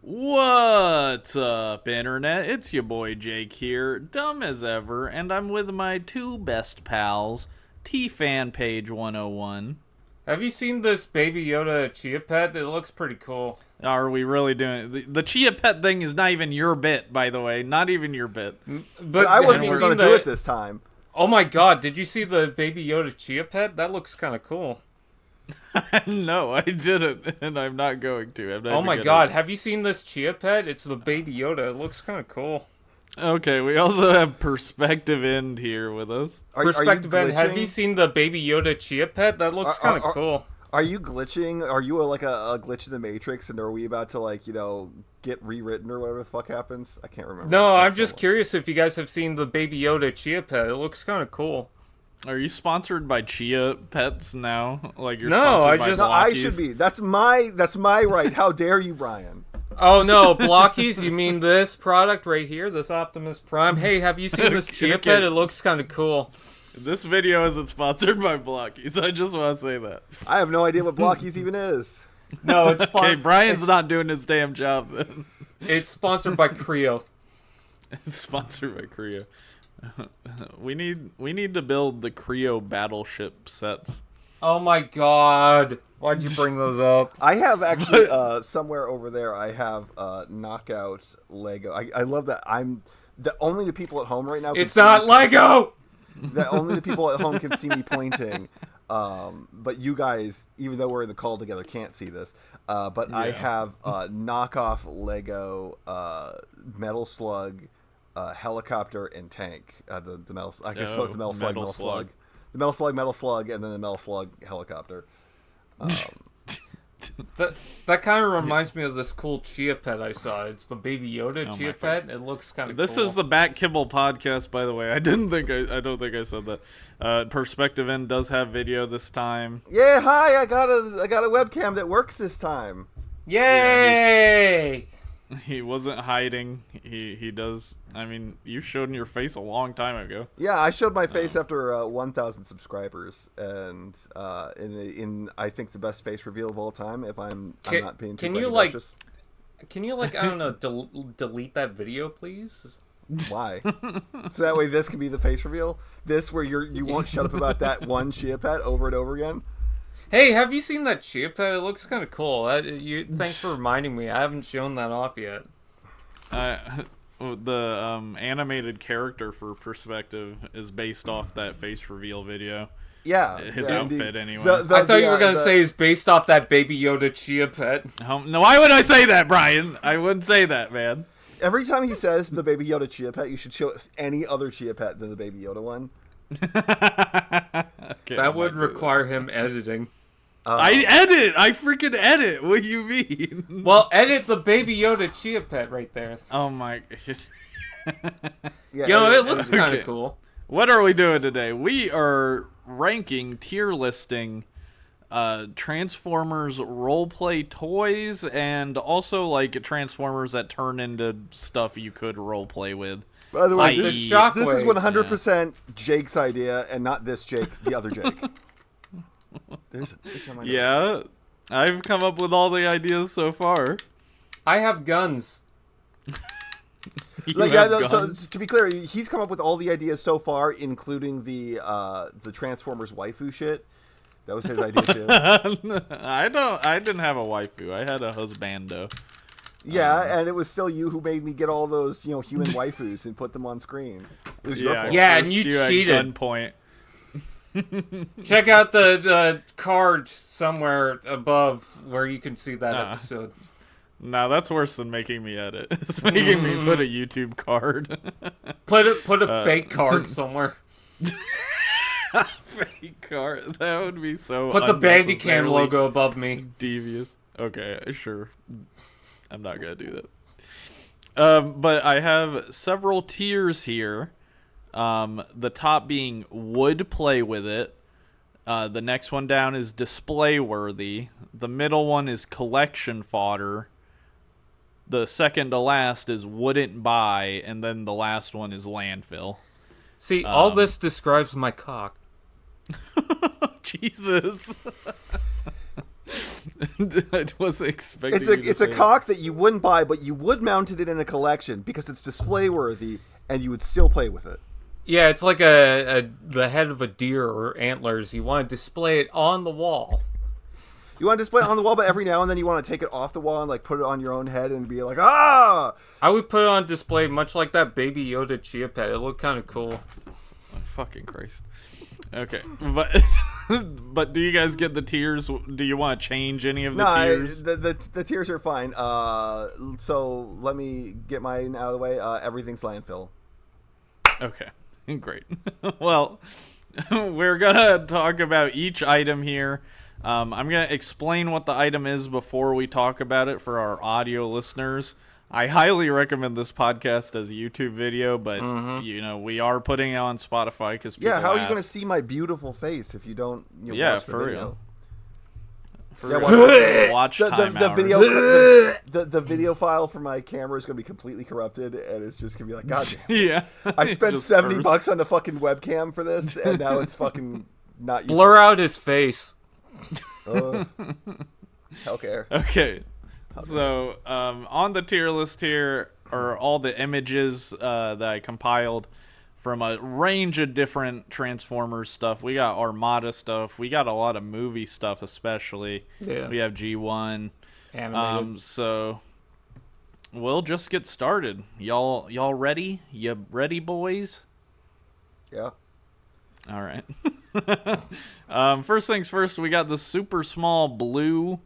What's up, Internet? It's your boy Jake here, dumb as ever, and I'm with my two best pals, T-Fan Page 101. Have you seen this Baby Yoda Chia Pet? It looks pretty cool. Are we really doing it? The Chia Pet thing is not even your bit, by the way. Not even your bit. But I wasn't even going to do it this time. Oh my god, did you see the Baby Yoda Chia Pet? That looks kind of cool. No, I didn't, and I'm not going to. Oh my god, have you seen this Chia Pet? It's the Baby Yoda. It looks kind of cool. Okay, we also have PerspectiveEnd here with us. PerspectiveEnd, have you seen the Baby Yoda Chia Pet? That looks kind of cool. Are you glitching? Are you like a glitch in the Matrix? And are we about to get rewritten or whatever the fuck happens? I can't remember. No, I'm just curious if you guys have seen the Baby Yoda Chia Pet. It looks kind of cool. Are you sponsored by Chia Pets now? Like you're no, sponsored by I should be. That's my right. How dare you, Brian? Oh no, Blockies, you mean this product right here, this Optimus Prime? Hey, have you seen this Chia Pet? It looks kind of cool. This video isn't sponsored by Blockies. I just want to say that. I have no idea what Blockies even is. No, it's okay. Brian's not doing his damn job then. It's sponsored by Creo. It's sponsored by Creo. We need to build the Creo battleship sets. Oh my god. Why'd you bring those up? I have actually, somewhere over there, I have knockout Lego. I love that. Only the people at home right now can It's not Lego! That only the people at home can see me pointing. But you guys, even though we're in the call together, can't see this. But yeah. I have knockoff Lego Metal Slug, helicopter, and tank. The metal, I guess suppose the Metal Slug, Metal Slug. The Metal Slug, and then the Metal Slug helicopter. That kind of reminds me of this cool Chia Pet I saw. It's the Baby Yoda Chia Pet. It looks kind of cool. This is the Bat Kibble podcast, by the way. I don't think I said that. PerspectiveEnd does have video this time. Yeah, hi! I got a webcam that works this time. Yay! He wasn't hiding. He does. I mean, you showed your face a long time ago. Yeah, I showed my face after 1,000 subscribers, and in I think the best face reveal of all time. If I'm not being too precious. Can you I don't know, delete that video, please? Why? So that way this can be the face reveal. This where you won't shut up about that one Chia Pet over and over again. Hey, have you seen that Chia Pet? It looks kind of cool. Thanks for reminding me. I haven't shown that off yet. The animated character for Perspective is based off that face reveal video. Yeah. His outfit, anyway. I thought you were going to say it's based off that Baby Yoda Chia Pet. No, why would I say that, Brian? I wouldn't say that, man. Every time he says the Baby Yoda Chia Pet, you should show any other Chia Pet than the Baby Yoda one. Okay, that would require him editing. I freaking edit. What do you mean? Well, edit the Baby Yoda Chia Pet right there. Oh my. Yeah, it looks kind of cool. What are we doing today? We are ranking, tier listing Transformers roleplay toys, and also Transformers that turn into stuff you could roleplay with. By the way, this is 100% Jake's idea, and not this Jake, the other Jake. There's a picture on my yeah, I've come up with all the ideas so far. I have guns. So to be clear, he's come up with all the ideas so far, including the Transformers waifu shit. That was his idea too. I didn't have a waifu. I had a husbando. Yeah, and it was still you who made me get all those human waifus and put them on screen. It was your fault. Yeah, and you cheated. Gunpoint. Check out the card somewhere above where you can see that episode. No, that's worse than making me edit. It's making me put a YouTube card. Put a fake card somewhere. Fake card? That would be so Put the Bandicam logo above me. Devious. Okay, sure. I'm not gonna do that. But I have several tiers here. The top being would play with it. The next one down is display worthy. The middle one is collection fodder. The second to last is wouldn't buy, and then the last one is landfill. See, all this describes my cock. Jesus. I wasn't expecting. It's a cock that you wouldn't buy, but you would mount it in a collection because it's display worthy, and you would still play with it. Yeah, it's like the head of a deer or antlers. You want to display it on the wall. You want to display it on the wall, but every now and then you want to take it off the wall and like put it on your own head and be like, ah! I would put it on display much like that Baby Yoda Chia Pet. It looked kind of cool. Oh, fucking Christ. Okay, but do you guys get the tiers? Do you want to change any of the tiers? The tiers are fine. So let me get mine out of the way. Everything's landfill. Okay, great. Well, we're gonna talk about each item here. I'm gonna explain what the item is before we talk about it for our audio listeners. I highly recommend this podcast as a YouTube video, but we are putting it on Spotify because how are you going to see my beautiful face if you don't? Watch the for video? real. For real. Watch time the video. The video file for my camera is going to be completely corrupted, and it's just going to be like, God damn. Yeah. I spent $70 on the fucking webcam for this, and now it's fucking not useful. Blur out his face. Hellcare. Okay. So, on the tier list here are all the images that I compiled from a range of different Transformers stuff. We got Armada stuff. We got a lot of movie stuff, especially. Yeah. We have G1. Animated. So, we'll just get started. Y'all ready? You ready, boys? Yeah. All right. First things first, we got the super small blue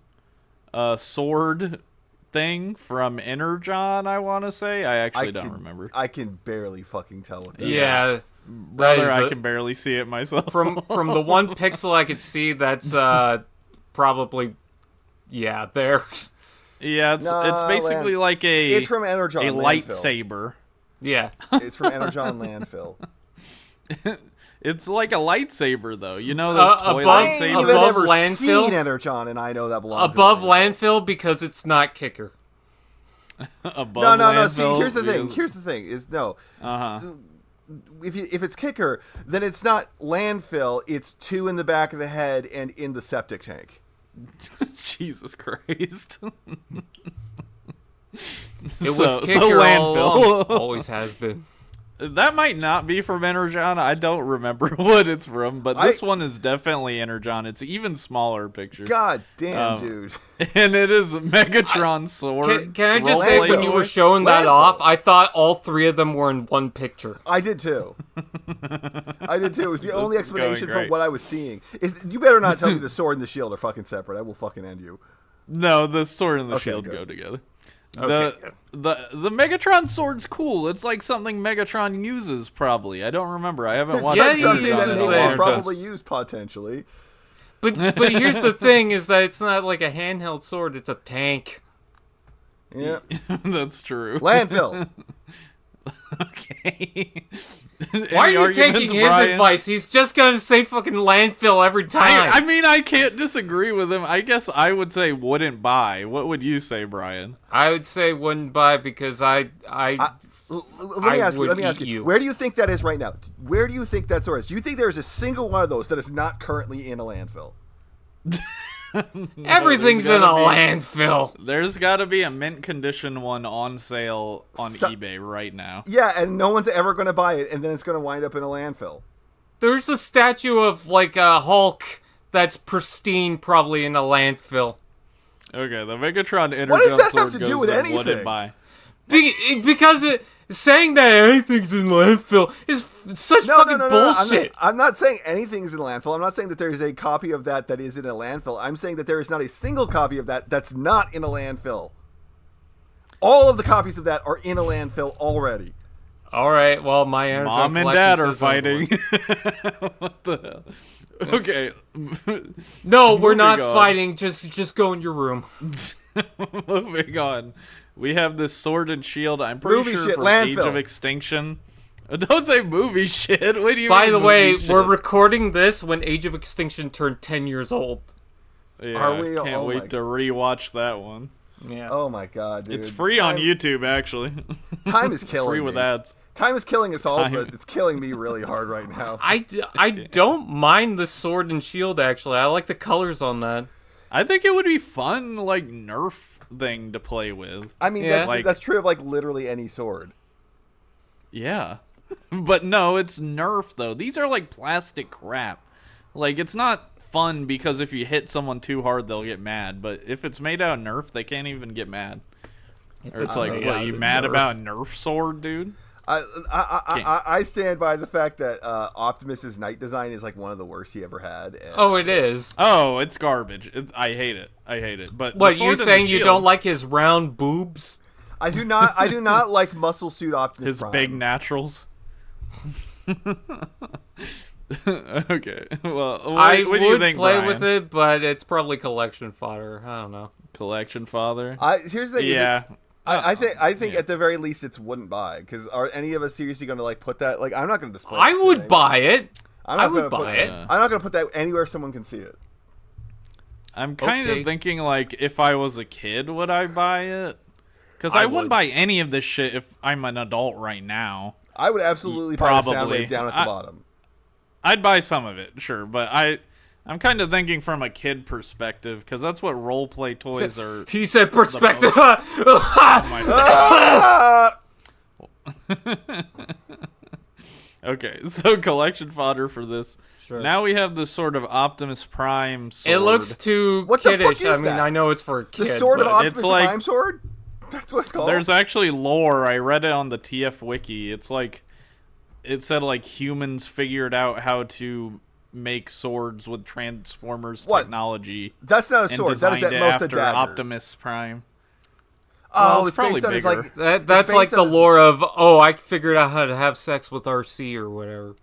sword thing from Energon, I want to say. I actually don't remember. I can barely fucking tell what that is. Yeah. Brother, I can barely see it myself. From the one pixel I could see, that's probably, there. Yeah, it's basically like it's from Energon lightsaber. Yeah. It's from Energon Landfill. It's like a lightsaber, though. You know those toy lightsabers? I've never seen Energon, and I know that belongs above to landfill because it's not kicker. Above no. landfill, See, here's the thing. Here's the thing. Is no. If it's kicker, then it's not landfill. It's 2 in the back of the head and in the septic tank. Jesus Christ. It was kicker all along. Always has been. That might not be from Energon. I don't remember what it's from, but this one is definitely Energon. It's even smaller picture. God damn, dude. And it is Megatron's sword. Can I just say, when you were showing that off, I thought all 3 of them were in one picture. I did too. It was the only explanation for what I was seeing. You better not tell me the sword and the shield are fucking separate. I will fucking end you. No, the sword and the shield go together. Okay. The Megatron sword's cool. It's like something Megatron uses, probably. I don't remember. I haven't watched it. Something Megatron that in a he's long probably used, potentially. But here's the thing, is that it's not like a handheld sword, it's a tank. Yeah. That's true. Landfill. Okay. Why are you taking his advice? He's just gonna say fucking landfill every time. I mean, I can't disagree with him. I guess I would say wouldn't buy. What would you say, Brian? I would say wouldn't buy because let me ask you. Where do you think that is right now? Where do you think that sword is? Do you think there's a single one of those that is not currently in a landfill? Everything's in a landfill. There's got to be a mint condition one on sale on eBay right now. Yeah, and no one's ever going to buy it, and then it's going to wind up in a landfill. There's a statue of, like, a Hulk that's pristine, probably in a landfill. Okay, the Megatron Energon what does that sword have to do with anything? Wouldn't buy. Because saying that anything's in landfill is such fucking bullshit. I'm not saying anything's in landfill. I'm not saying that there is a copy of that is in a landfill. I'm saying that there is not a single copy of that that's not in a landfill. All of the copies of that are in a landfill already. All right, well, my Energon Mom and Dad are fighting. What the hell? Okay. No, we're not fighting. Just go in your room. Moving on. We have this sword and shield. I'm pretty sure from Age of Extinction. Don't say movie shit. What do you mean? By the way, we're recording this when Age of Extinction turned 10 years old. Yeah, are we? Can't wait to rewatch that one. Yeah. Oh my god, dude. It's free on YouTube, actually. Time is killing me. Free with ads. Time is killing us all, but it's killing me really hard right now. I don't mind the sword and shield, actually. I like the colors on that. I think it would be fun, like, nerf thing to play with. I mean, that's true of, like, literally any sword. Yeah. But no, it's nerf, though. These are, like, plastic crap. Like, it's not fun because if you hit someone too hard, they'll get mad. But if it's made out of nerf, they can't even get mad. Or it's like, what, you mad about a nerf sword, dude? I stand by the fact that Optimus's knight design is like one of the worst he ever had. And oh, it is. Oh, it's garbage. I hate it. I hate it. But what, you saying you don't like his round boobs? I do not like muscle suit Optimus his Prime. Big naturals. Okay. Well, I what do you would think, play Brian? with it, but it's probably collection fodder. I don't know. Collection father. Here's the thing. Yeah. I think at the very least it's wouldn't buy, because are any of us seriously going to like put that? Like, I'm not going to display. I would buy it. I would I'm not going to put that anywhere someone can see it. I'm kind of thinking, like, if I was a kid, would I buy it? Because I wouldn't buy any of this shit if I'm an adult right now. I would absolutely buy the Soundwave down at the bottom. I'd buy some of it, sure, but I'm kind of thinking from a kid perspective, because that's what role-play toys are. He said perspective. Okay, so collection fodder for this. Sure. Now we have this sort of Optimus Prime sword. It looks too What the kiddish. fuck is I mean, that? I know it's for a kid. The sword of but Optimus it's like- Prime sword? That's what it's called? There's actually lore. I read it on the TF Wiki. It's like, it said like humans figured out how to make swords with Transformers technology. That's not a sword. That is designed at it most a after dagger. Optimus Prime. Oh, Well, it's probably based on his, bigger. like, that's based like on the his- lore of, oh, I figured out how to have sex with RC or whatever.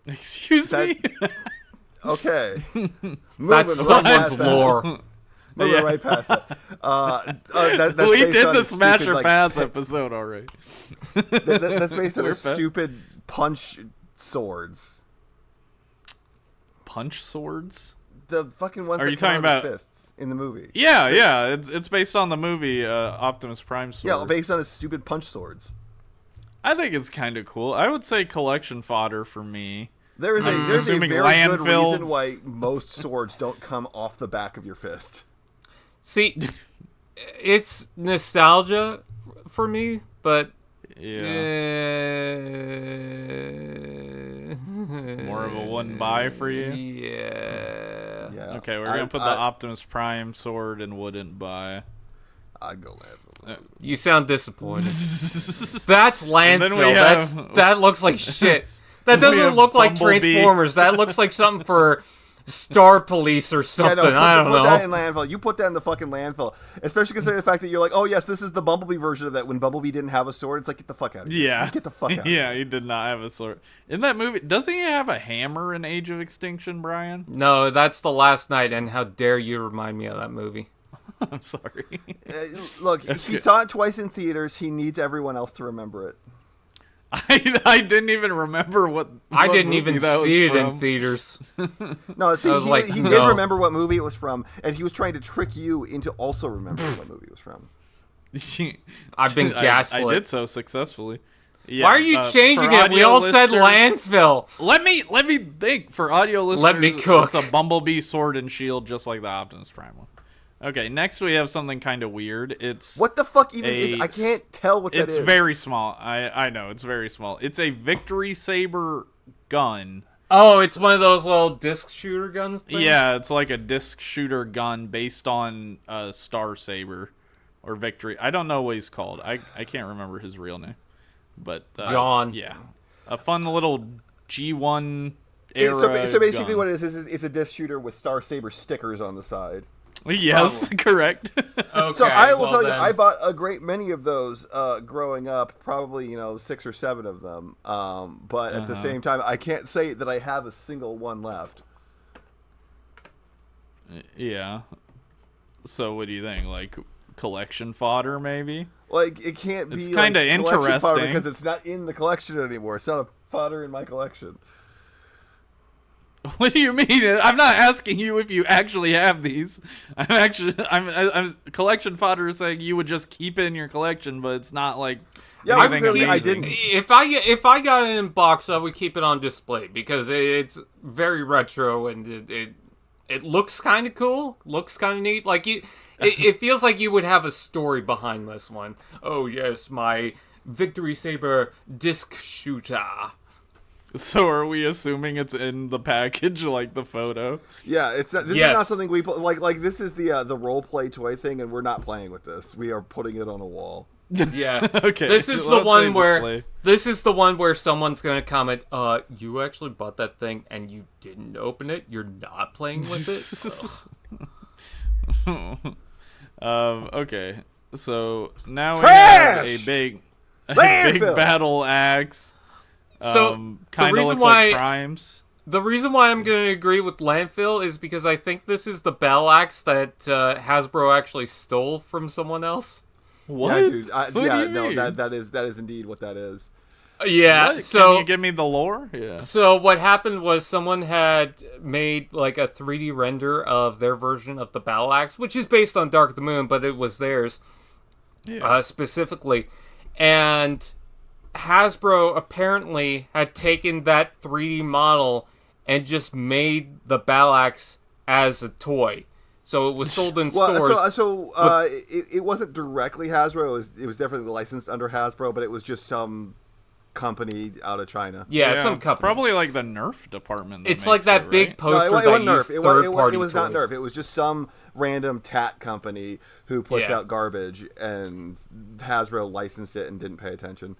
Excuse me? Okay. That's someone's lore. Moving right past that. That's We based did on the a Smash stupid, or like, Pass episode already. That's based on We're a fat. stupid punch swords. Punch swords? The fucking ones Are that you come talking out of his about- fists in the movie. Yeah. It's based on the movie Optimus Prime sword. Yeah, based on his stupid punch swords. I think it's kind of cool. I would say collection fodder for me. There's a very assuming good landfill- reason why most swords don't come off the back of your fist. See, it's nostalgia for me, but More of a one buy for you? Yeah. Okay, we're going to put the Optimus Prime sword and wouldn't buy. I'd go landfill. You sound disappointed. That's then we landfill. have- That looks like shit. That We doesn't have look like Bumblebee. Transformers. That looks like something for Star Police or something. I don't put know. that in landfill. You put that in the fucking landfill. Especially considering the fact that you're like, oh yes, this is the Bumblebee version of that. When Bumblebee didn't have a sword, it's like, get the fuck out of here. Yeah. Get the fuck out. Yeah, he did not have a sword. In that movie, doesn't he have a hammer in Age of Extinction, Brian? No, that's The Last Night, and how dare you remind me of that movie. I'm sorry. Look, he saw it twice in theaters. He needs everyone else to remember it. I didn't even remember what I didn't movie even that was see it in from. theaters. No, see, I was like, he no. did remember what movie it was from, and he was trying to trick you into also remembering what movie it was from. I've been gaslit. I did so successfully. Yeah, Why are you changing for it? We audio all said listeners- landfill. Let me think. For audio listeners, Let me cook. It's a Bumblebee sword and shield, just like the Optimus Prime one. Okay, next we have something kind of weird. It's What the fuck even is? I can't tell what that is. It's very small. I know it's very small. It's a Victory Saber gun. Oh, it's one of those little disc shooter guns things? Yeah, it's like a disc shooter gun based on Star Saber or Victory. I don't know what he's called. I can't remember his real name. But John. Yeah, a fun little G1 era. So basically, gun. what it is it's a disc shooter with Star Saber stickers on the side. Yes, correct. Okay, So I will well tell you, then. I bought a great many of those growing up, probably 6 or 7 of them. But at the same time, I can't say that I have a single one left. Yeah. So what do you think? Like collection fodder, maybe? Like it can't be. It's kinda like, collection fodder interesting. because it's not in the collection anymore. It's not a fodder in my collection. What do you mean? I'm not asking you if you actually have these. I'm collection fodder is saying you would just keep it in your collection, but it's not like Yeah, anything clearly I amazing. didn't. If I got it in box, I would keep it on display because it's very retro and it looks kind of cool, looks kind of neat. Like it feels like you would have a story behind this one. Oh yes, my Victory Saber disc shooter. So are we assuming it's in the package, like the photo? Yeah, this is not something we like. This is the role play toy thing, and we're not playing with this. We are putting it on a wall. Yeah. Okay. This is the one where someone's gonna comment, you actually bought that thing and you didn't open it? You're not playing with it? Okay. So now Trash! we have a big Landfill! battle axe. So kind of looks like Primes. The reason why I'm going to agree with landfill is because I think this is the battle axe that Hasbro actually stole from someone else. What? Yeah, dude. That is indeed what that is. Yeah. What? So can you give me the lore? Yeah. So what happened was someone had made like a 3D render of their version of the battle axe, which is based on Dark of the Moon, but it was theirs specifically, and Hasbro apparently had taken that 3D model and just made the battle axe as a toy. So it was sold in stores. It wasn't directly Hasbro. It was definitely licensed under Hasbro, but it was just some company out of China. Yeah, some company. Probably like the Nerf department. It's like that big poster it wasn't Nerf. It was toys. not Nerf. It was just some random tat company who puts out garbage, and Hasbro licensed it and didn't pay attention.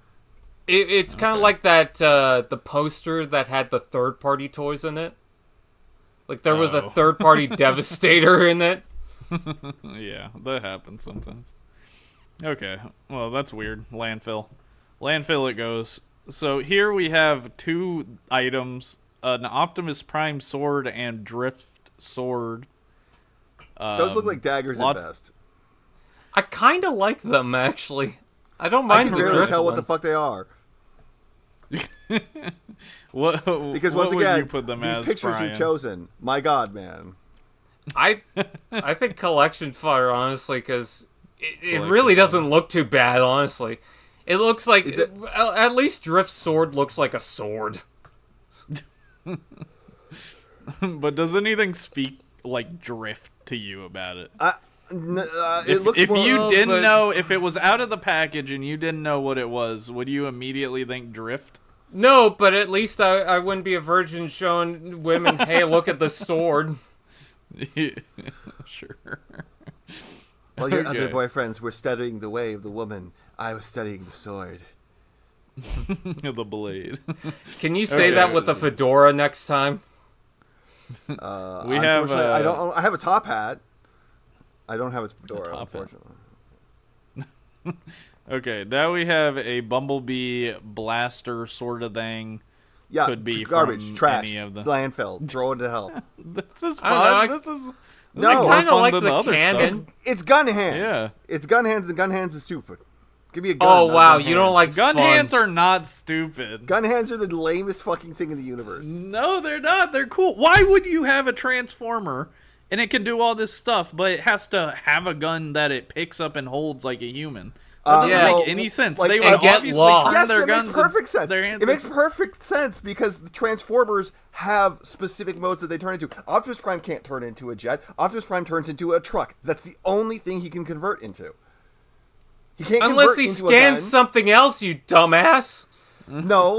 It's kind of like that the poster that had the third-party toys in it. Like there was a third-party Devastator in it. Yeah, that happens sometimes. Okay, well that's weird. Landfill it goes. So here we have two items: an Optimus Prime sword and Drift sword. Those look like daggers at best. I kind of like them actually. I don't mind. I can barely tell what the fuck they are. Because once again, you put them these as, pictures Brian? you've chosen, my God, man. I think collection fodder, honestly, because it really doesn't look too bad, honestly. It looks like at least Drift's sword looks like a sword. But does anything speak like Drift to you about it? If you didn't know, if it was out of the package and you didn't know what it was, would you immediately think Drift? No, but at least I wouldn't be a virgin showing women, hey, look at the sword. Sure. While your other boyfriends were studying the way of the woman, I was studying the sword. The blade. Can you say that with a fedora next time? We have. I have a top hat. I don't have a fedora, unfortunately. Okay, now we have a Bumblebee blaster sort of thing. Yeah, could be garbage, from trash, any of the... landfill, throw it to hell. This is fun. This is no, I kind of like the other cannon. stuff. It's gun hands. Yeah, it's gun hands, and gun hands is stupid. Give me a gun. Oh wow, you don't like gun fun. hands are not stupid. Gun hands are the lamest fucking thing in the universe. No, they're not. They're cool. Why would you have a transformer and it can do all this stuff, but it has to have a gun that it picks up and holds like a human? That doesn't make any sense. Like, they would get obviously lost. turn their Yes, it guns makes perfect sense. Their hands it makes perfect sense because the Transformers have specific modes that they turn into. Optimus Prime can't turn into a jet. Optimus Prime turns into a truck. That's the only thing he can convert into. He can't unless convert he into scans something else, you dumbass. No,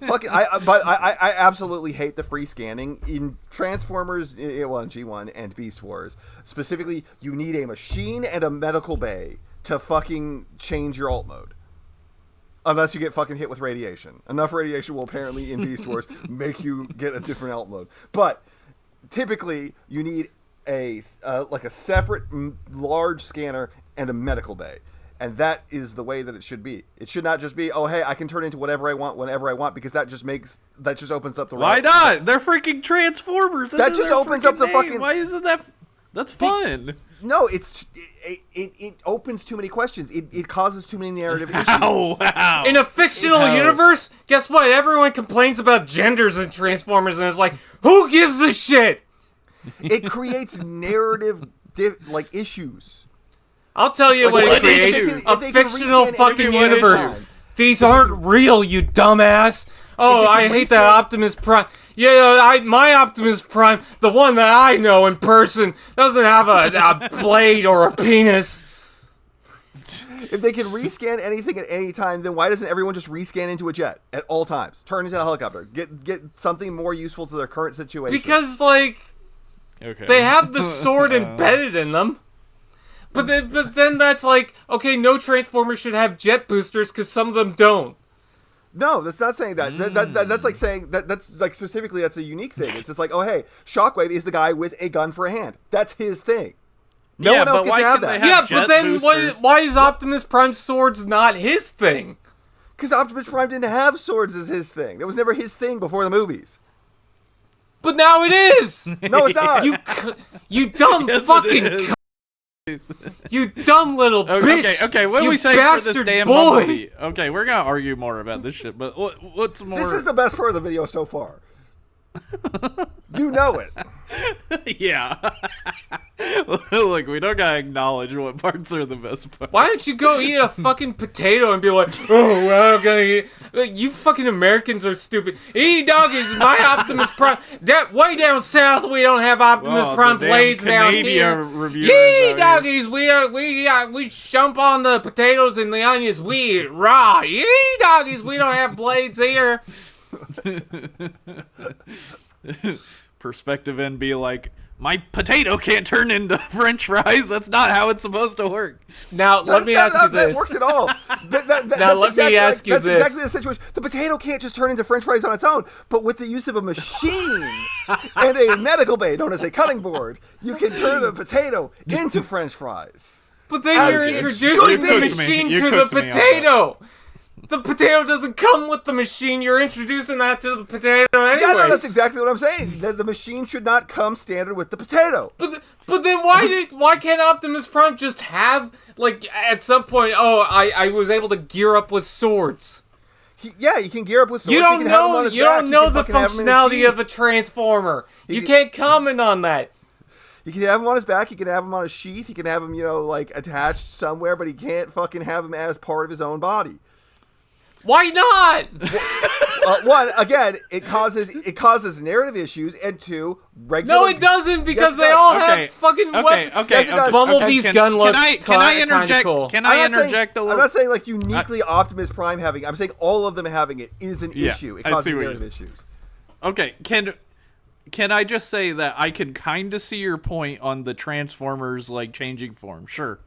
fuck it. I absolutely hate the free scanning in Transformers. Well, in G1 and Beast Wars specifically, you need a machine and a medical bay to fucking change your alt mode. Unless you get fucking hit with radiation. Enough radiation will apparently in Beast Wars make you get a different alt mode. But typically, you need a separate large scanner and a medical bay. And that is the way that it should be. It should not just be, oh hey, I can turn into whatever I want whenever I want, because that just opens up the. Why not? They're freaking Transformers. That just opens up the fucking. Why isn't that? That's fun. No, it opens too many questions. It causes too many narrative issues. Wow. In a fictional universe, guess what? Everyone complains about genders in Transformers, and it's like, who gives a shit? It creates narrative issues. I'll tell you what it creates: a fictional fucking universe. These aren't real, you dumbass. Oh, I hate that Optimus Prime. my Optimus Prime, the one that I know in person, doesn't have a blade or a penis. If they can rescan anything at any time, then why doesn't everyone just rescan into a jet at all times? Turn into a helicopter. Get something more useful to their current situation. Because, like, they have the sword embedded in them. But then that's like, okay, no Transformers should have jet boosters because some of them don't. No, that's not saying that. That's like saying that's like specifically that's a unique thing. It's just like, oh hey, Shockwave is the guy with a gun for a hand. That's his thing. No one else gets to have that. Yeah, but then why is Optimus Prime's swords not his thing? Because Optimus Prime didn't have swords as his thing. That was never his thing before the movies. But now it is. No, it's not. You dumb fucking. You dumb little bitch! Okay, what do we say for this damn Bumblebee? Okay, we're gonna argue more about this shit, but what's more... This is the best part of the video so far. You know it. Yeah. Look, we don't gotta acknowledge what parts are the best parts. Why don't you go eat a fucking potato and be like, oh, well, I'm gonna eat... Like, you fucking Americans are stupid. Eat doggies, my Optimus Prime... way down south, we don't have Optimus Prime blades down here. Eat doggies, we shump on the potatoes and the onions. We eat raw. Eat doggies, we don't have blades here. PerspectiveEnd be like, my potato can't turn into French fries. That's not how it's supposed to work. Now, let me ask you this. That works at all. Now, let me ask you this. That's exactly the situation. The potato can't just turn into French fries on its own, but with the use of a machine and a medical bay known as a cutting board, you can turn a potato into French fries. But then you're introducing the machine to the potato. The potato doesn't come with the machine. You're introducing that to the potato anyways. Yeah, no, that's exactly what I'm saying. The machine should not come standard with the potato. But then why can't Optimus Prime just have, like, at some point, I was able to gear up with swords? He can gear up with swords. You don't know the functionality of a Transformer. You can't comment on that. You can have him on his back, you can have him on a sheath, you can have him, like, attached somewhere, but he can't fucking have him as part of his own body. Why not? One, again, it causes narrative issues, and two, regular... No, it doesn't, because they all have fucking weapons. Okay. Bumblebee's gun looks can I interject? cool. Can I interject a little? I'm not saying, like, uniquely Optimus Prime having it. I'm saying all of them having it is an issue. It causes narrative issues. Okay, can I just say that I could kind of see your point on the Transformers, like, changing form? Sure.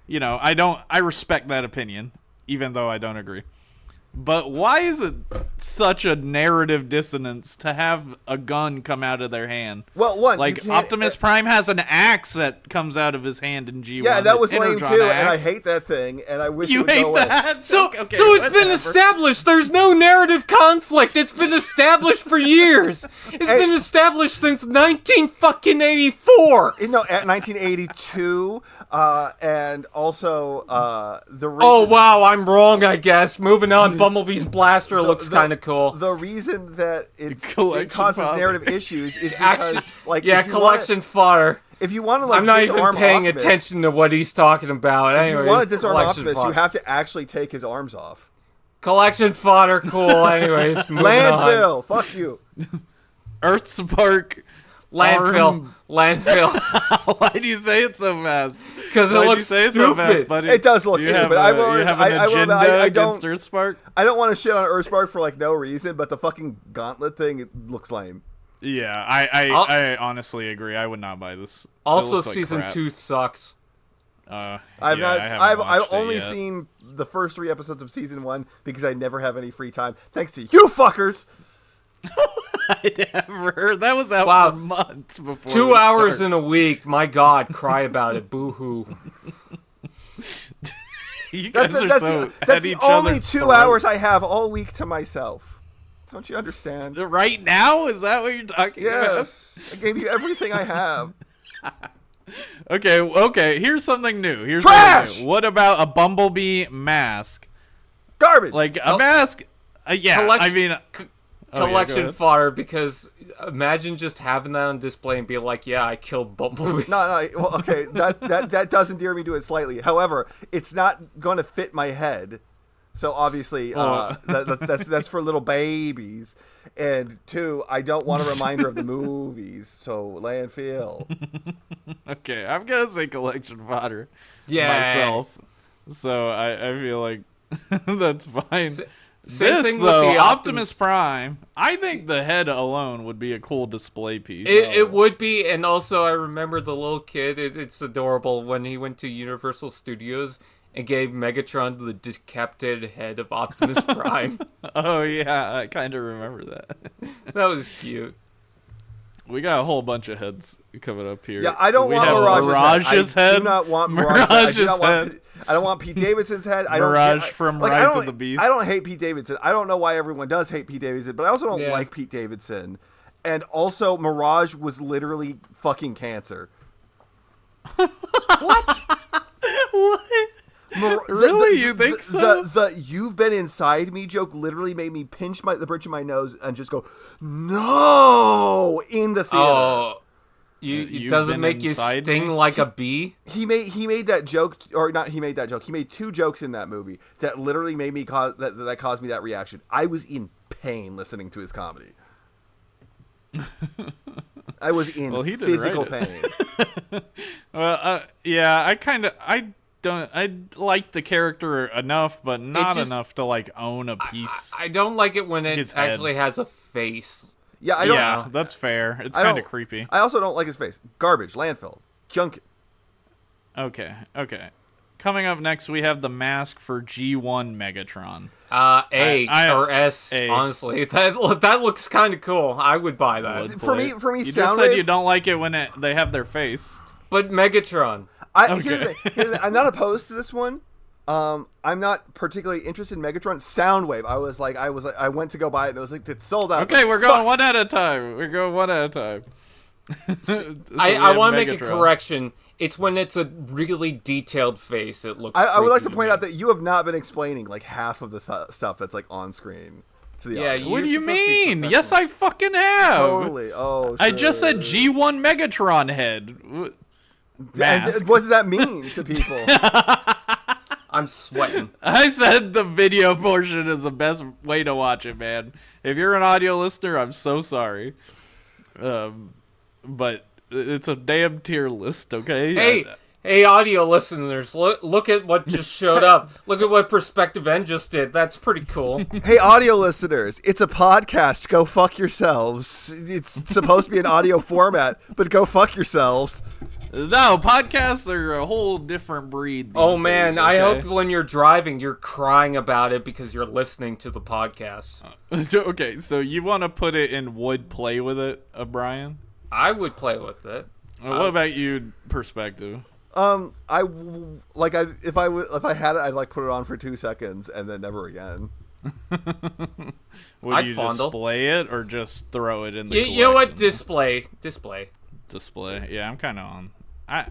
I respect that opinion, even though I don't agree. But why is it such a narrative dissonance to have a gun come out of their hand? Well, one, like Optimus Prime has an axe that comes out of his hand in G1. Yeah, that was lame too, and I hate that thing, and I wish it would go away. That? So it's been established. There's no narrative conflict. It's been established for years. It's been established since 1984. No, at 1982, and also the reason... Oh wow, I'm wrong. I guess. Moving on. Bumblebee's blaster looks kind of cool. The reason that it causes narrative issues is because, collection fodder. If you want to, like, I'm not even paying Optimus, attention to what he's talking about. If you want to disarm Optimus, you have to actually take his arms off. Collection fodder, cool. Anyways, landfill. Fuck you. Earthspark. Landfill. Why do you say it so fast? Because it looks stupid. So fast, buddy? It does look stupid. You have an agenda against Earthspark? I don't want to shit on Earthspark for, like, no reason, but the fucking gauntlet thing, it looks lame. Yeah, I honestly agree. I would not buy this. Also, season 2 sucks. I've only seen the first 3 episodes of season 1 because I never have any free time. Thanks to you fuckers. That was out for months before. 2 hours in a week. My God, cry about it. Boo-hoo. You guys that's the only 2 hours I have all week to myself. Don't you understand? Right now? Is that what you're talking about? Yes. I gave you everything I have. Okay. Here's something new. Trash! What about a Bumblebee mask? Garbage. Like a mask? Collection fodder, because imagine just having that on display and be like, yeah, I killed Bumblebee. No. Well, okay, that does endear me to it slightly. However, it's not going to fit my head. So obviously, that's for little babies. And 2, I don't want a reminder of the movies. So landfill. Okay, I'm gonna say collection fodder Yeah. myself. So I feel like that's fine. Same This, thing though, with the Optimus Prime, I think the head alone would be a cool display piece. It would be, and also I remember the little kid. It's adorable when he went to Universal Studios and gave Megatron the decapitated head of Optimus Prime. Oh, yeah, I kind of remember that. That was cute. We got a whole bunch of heads coming up here. Yeah, I don't want Mirage's head. I do not want Mirage's head. I don't want Pete Davidson's head. Mirage from Rise of the Beast. I don't hate Pete Davidson. I don't know why everyone does hate Pete Davidson, but I also don't like Pete Davidson. And also, Mirage was literally fucking cancer. What? What? Really? You think so? The "you've been inside me" joke literally made me pinch the bridge of my nose and just go, "No!" in the theater. Oh, it doesn't make you sting like a bee? He made that joke, or not he made that joke. He made 2 jokes in that movie that literally made me that caused me that reaction. I was in pain listening to his comedy. I was in physical pain. Well, yeah, I like the character enough, but not enough to like own a piece. I don't like it when it actually has a face. Yeah, yeah, that's fair. It's kind of creepy. I also don't like his face. Garbage, landfill, junk. Okay. Coming up next, we have the mask for G1 Megatron. Or S. Honestly, that looks kind of cool. I would buy that. For me, you just said you don't like it when they have their face. But Megatron. Here's the thing. I'm not opposed to this one. I'm not particularly interested in Megatron. Soundwave. I went to go buy it and it was like, it's sold out. Okay, we're going one at a time. So I want to make a correction. It's when it's a really detailed face. It looks. I would like to point out that you have not been explaining like half of the stuff that's like on screen to the audience. What do you mean? Yes, I fucking have. Totally. Oh, sure. I just said G1 Megatron head. And what does that mean to people? I'm sweating. I said the video portion is the best way to watch it, man. If you're an audio listener, I'm so sorry. But it's a damn tier list, okay? Hey, audio listeners, look at what just showed up. Look at what PerspectiveEnd just did. That's pretty cool. Hey, audio listeners, it's a podcast. Go fuck yourselves. It's supposed to be an audio format, but go fuck yourselves. No, podcasts are a whole different breed. Oh, man, I hope when you're driving, you're crying about it because you're listening to the podcast. Okay, so you want to put it in would play with it, Brian? I would play with it. What about you, Perspective? If I had it, I'd like put it on for 2 seconds and then never again. Would you display it or just throw it in the collection? You know what? Display. Yeah, I'm kind of on.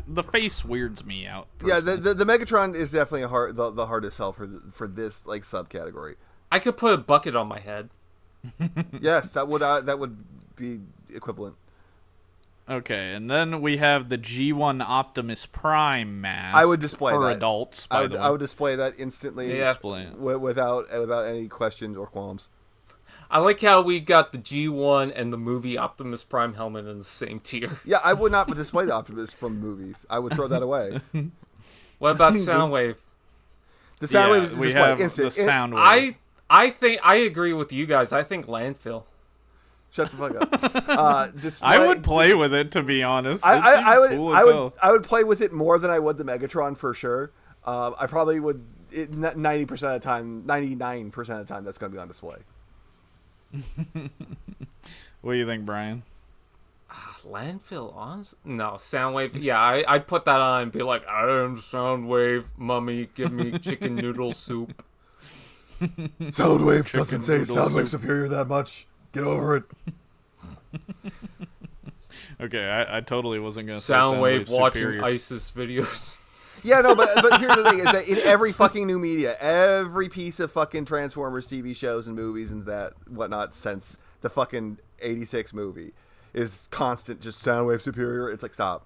The face weirds me out. Personally. Yeah, the Megatron is definitely the hardest sell for this like subcategory. I could put a bucket on my head. Yes, that would be equivalent. Okay, and then we have the G1 Optimus Prime mask. I would display for that. Adults. I would display that instantly. Yeah. Without any questions or qualms. I like how we got the G1 and the movie Optimus Prime helmet in the same tier. Yeah, I would not display the Optimus from movies. I would throw that away. What about Soundwave? The Soundwave is we display have instant. the Soundwave. I think I agree with you guys. I think landfill. Shut the fuck up. I would play with it, to be honest. I would play with it more than I would the Megatron for sure. I probably would 90% of the time, 99% of the time, that's going to be on display. What do you think, Brian? Landfill on? No, Soundwave. Yeah, I'd put that on and be like, I am Soundwave, mummy, give me chicken noodle soup. Soundwave doesn't say Soundwave superior that much. Get over it. Okay, I totally wasn't going to say Soundwave watching superior. ISIS videos. Yeah, no, but here's the thing, is that in every fucking new media, every piece of fucking Transformers TV shows and movies and that whatnot since the fucking 86 movie is constant, just Soundwave superior. It's like, stop.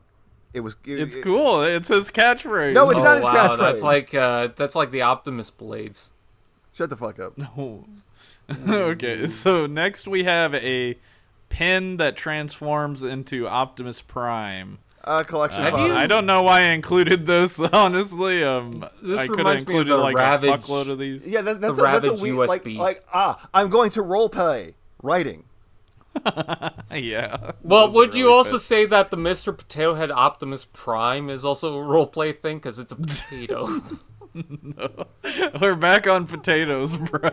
It's cool. It's his catchphrase. No, it's not his catchphrase. That's like the Optimus blades. Shut the fuck up. No. Okay, so next we have a pin that transforms into Optimus Prime. Collection I don't know why I included this, honestly. This I could have reminds me of included the like Ravage. a fuckload of these. Yeah, that's The a Ravage weird, USB. I'm going to roleplay writing. Yeah. Well, Those would are you really also fit. say that the Mr. Potato Head Optimus Prime is also a roleplay thing because it's a potato? No. We're back on potatoes, bro.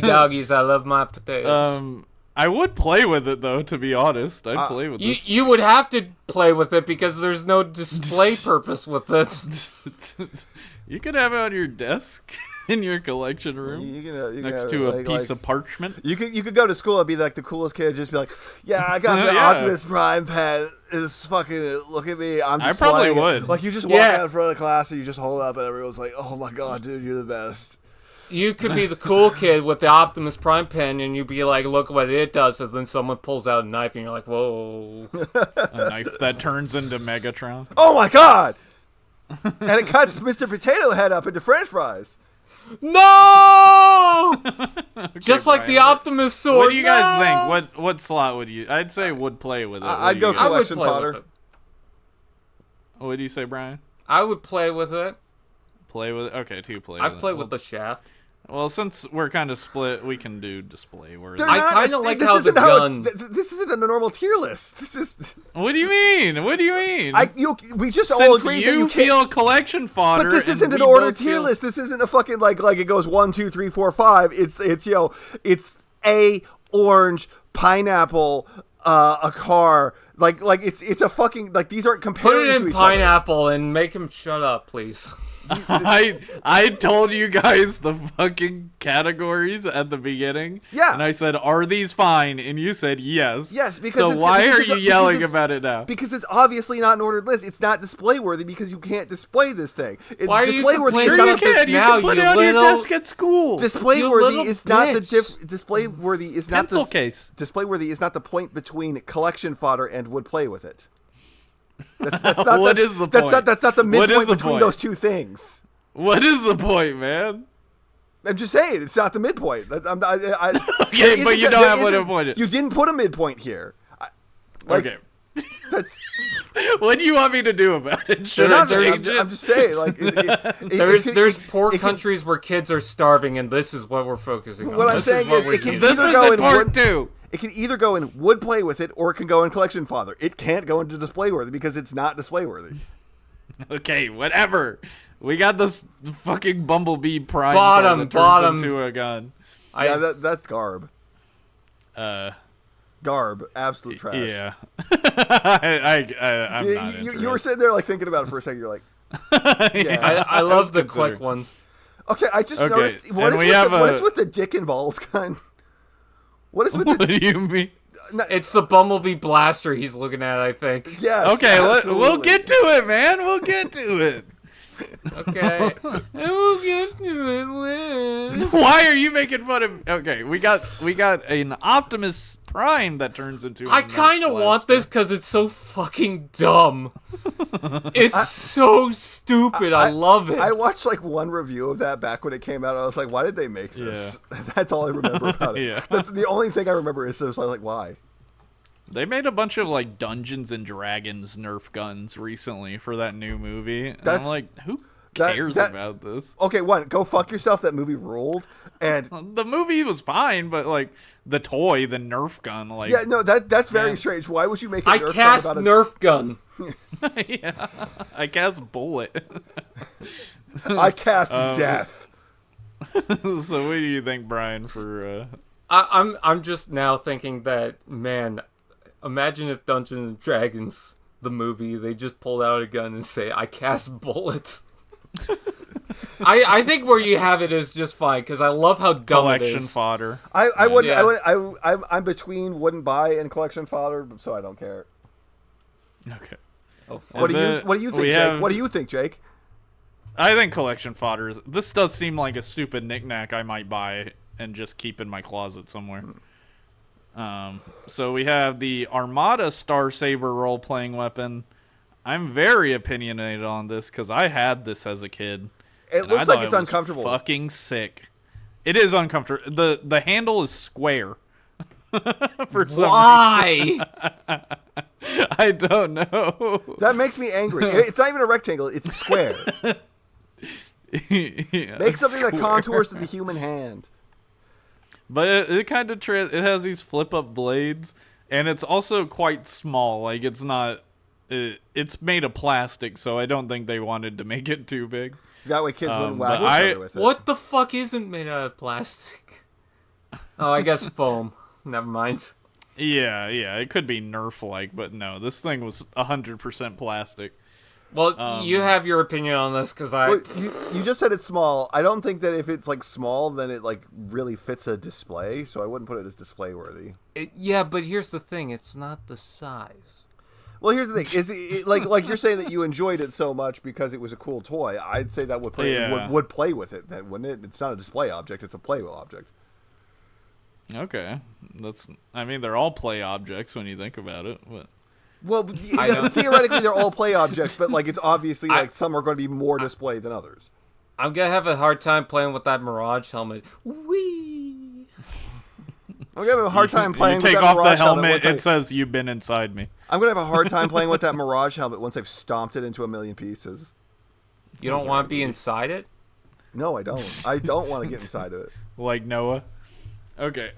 Doggies, I love my potatoes. I would play with it though, to be honest. I'd play with this. You would have to play with it because there's no display purpose with it. You could have it on your desk in your collection room You can next have to it, a piece of parchment. You could go to school and be like the coolest kid, just be like, yeah, I got the Yeah. Optimus Prime pen. It's fucking, look at me. I'm I probably displaying it." would. Like, you just walk Yeah. out in front of class and you just hold it up and everyone's like, oh my god, dude, you're the best. You could be the cool kid with the Optimus Prime pen, and you'd be like, look what it does, and then someone pulls out a knife, and you're like, whoa. A knife that turns into Megatron. Oh my god! And it cuts Mr. Potato Head up into french fries. No! Okay, Just like the Brian, Optimus sword. What do you guys No! think? What slot would you? I'd say would play with it. What I'd do go you guys- I would collection play fodder. with it. What do you say, Brian? I would play with it. Play with it? Okay, two play. I'd with play it. with the shaft. Well, since we're kind of split, we can do display words. They're I not- kinda like this how the isn't gun- This isn't a normal tier list. This is... What do you mean? What do you mean? We just all Since agreed that you you can't... feel collection fodder, But this and isn't an we order both tier feel- list. This isn't a fucking like it goes 1, 2, 3, 4, 5. It's it's a orange, pineapple, a car. Like it's a fucking like these aren't Put comparing it to in each pineapple and make him shut up, please. I told you guys the fucking categories at the beginning. Yeah. And I said, are these fine? And you said yes. Yes, because so it's- why because are it's- you because yelling it's- about it now? Because it's obviously not an ordered list. It's not display worthy because you can't display this thing. Why are you display worthy complaining is Sure not you about a this can. You now, can put you it on your little- desk at school. display You worthy little is not the bitch. display worthy is not Pencil the case. display worthy is not the point between collection fodder and would play with it. That's not What the, is the that's point? Not, that's not the What is midpoint the between point? those two things. What is the point, man? I'm just saying it's not the midpoint. Okay, but you don't have what a point is. You didn't put a midpoint here. Okay. That's What do you want me to do about it? Should I nothing. change it? I'm just saying. Like There's poor countries where kids are starving, and this is what we're focusing on. What I'm This saying what is we're it can using. This either is go in part wood- 2. It can either go in would play with it or it can go in collection fodder. It can't go into display worthy because it's not display worthy. Okay, whatever. We got this fucking Bumblebee Prime Bottom, card that turns bottom. into a gun. Yeah, that's garb. Uh, Garb, absolute trash. yeah. I'm not You were sitting there like thinking about it for a second. You're like, yeah. I love the considering. quick ones. Okay, I just Okay, noticed. and What is, we with have the, what a- is with the dick and balls gun? What is with What the? do you mean? It's the Bumblebee blaster he's looking at, I think. Yes. Okay, we'll absolutely. get to it, man. We'll get to it. Okay. We'll get to it. Why are you making fun of? Okay, we got an Optimus Prime that turns into. I kind of want this because it's so fucking dumb. It's so stupid. I love it. I watched like one review of that back when it came out. I was like, why did they make this? That's all I remember about it. Yeah. That's the only thing I remember is this. I was like, why? They made a bunch of like Dungeons and Dragons Nerf guns recently for that new movie. And I'm That's- like, who that- cares that- about this? Okay, one, go fuck yourself. That movie ruled. And The movie was fine, but like the toy, the Nerf gun, like yeah, no, that's very Man. strange. Why would you make a I Nerf gun cast about a Nerf gun. yeah, I cast bullet. I cast death. So what do you think, Brian? For I'm just now thinking that, man, imagine if Dungeons and Dragons, the movie, they just pulled out a gun and say, I cast bullets. I think where you have it is just fine because I love how dumb it collection is. fodder. I wouldn't. Yeah. I'm between wouldn't buy and collection fodder, so I don't care. Okay. Oh, fuck. What do you then What do you think, we Jake? have- What do you think, Jake? I think collection fodder is. This does seem like a stupid knickknack I might buy and just keep in my closet somewhere. So we have the Armada Star Saber role-playing weapon. I'm very opinionated on this because I had this as a kid. It looks like it's uncomfortable. Fucking sick. It is uncomfortable. The handle is square. For Why? I don't know. That makes me angry. It's not even a rectangle. It's square. Yeah, Make something that contours to the human hand. But it kind of it has these flip up blades, and it's also quite small. Like it's not. It's made of plastic, so I don't think they wanted to make it too big. That way, kids wouldn't whack each other with it. What the fuck isn't made out of plastic? Oh, I guess foam. Never mind. Yeah, it could be Nerf-like, but no, this thing was 100% plastic. Well, you have your opinion on this, because you just said it's small. I don't think that if it's, like, small, then it, like, really fits a display, so I wouldn't put it as display-worthy. Yeah, but here's the thing. It's not the size. Well, here's the thing. Is it, like you're saying that you enjoyed it so much because it was a cool toy. I'd say that would play with it, then, wouldn't it? It's not a display object. It's a play object. Okay. They're all play objects when you think about it, but... Well, theoretically, they're all play objects, but like it's obviously like some are going to be more display than others. I'm gonna have a hard time playing with that Mirage helmet. Whee! I'm gonna have a hard time playing with that Mirage Mirage helmet. Take off the helmet, it says you've been inside me. I'm gonna have a hard time playing with that Mirage helmet once I've stomped it into a million pieces. You don't want to be inside it? No, I don't. I don't want to get inside of it. Like Noah? Okay,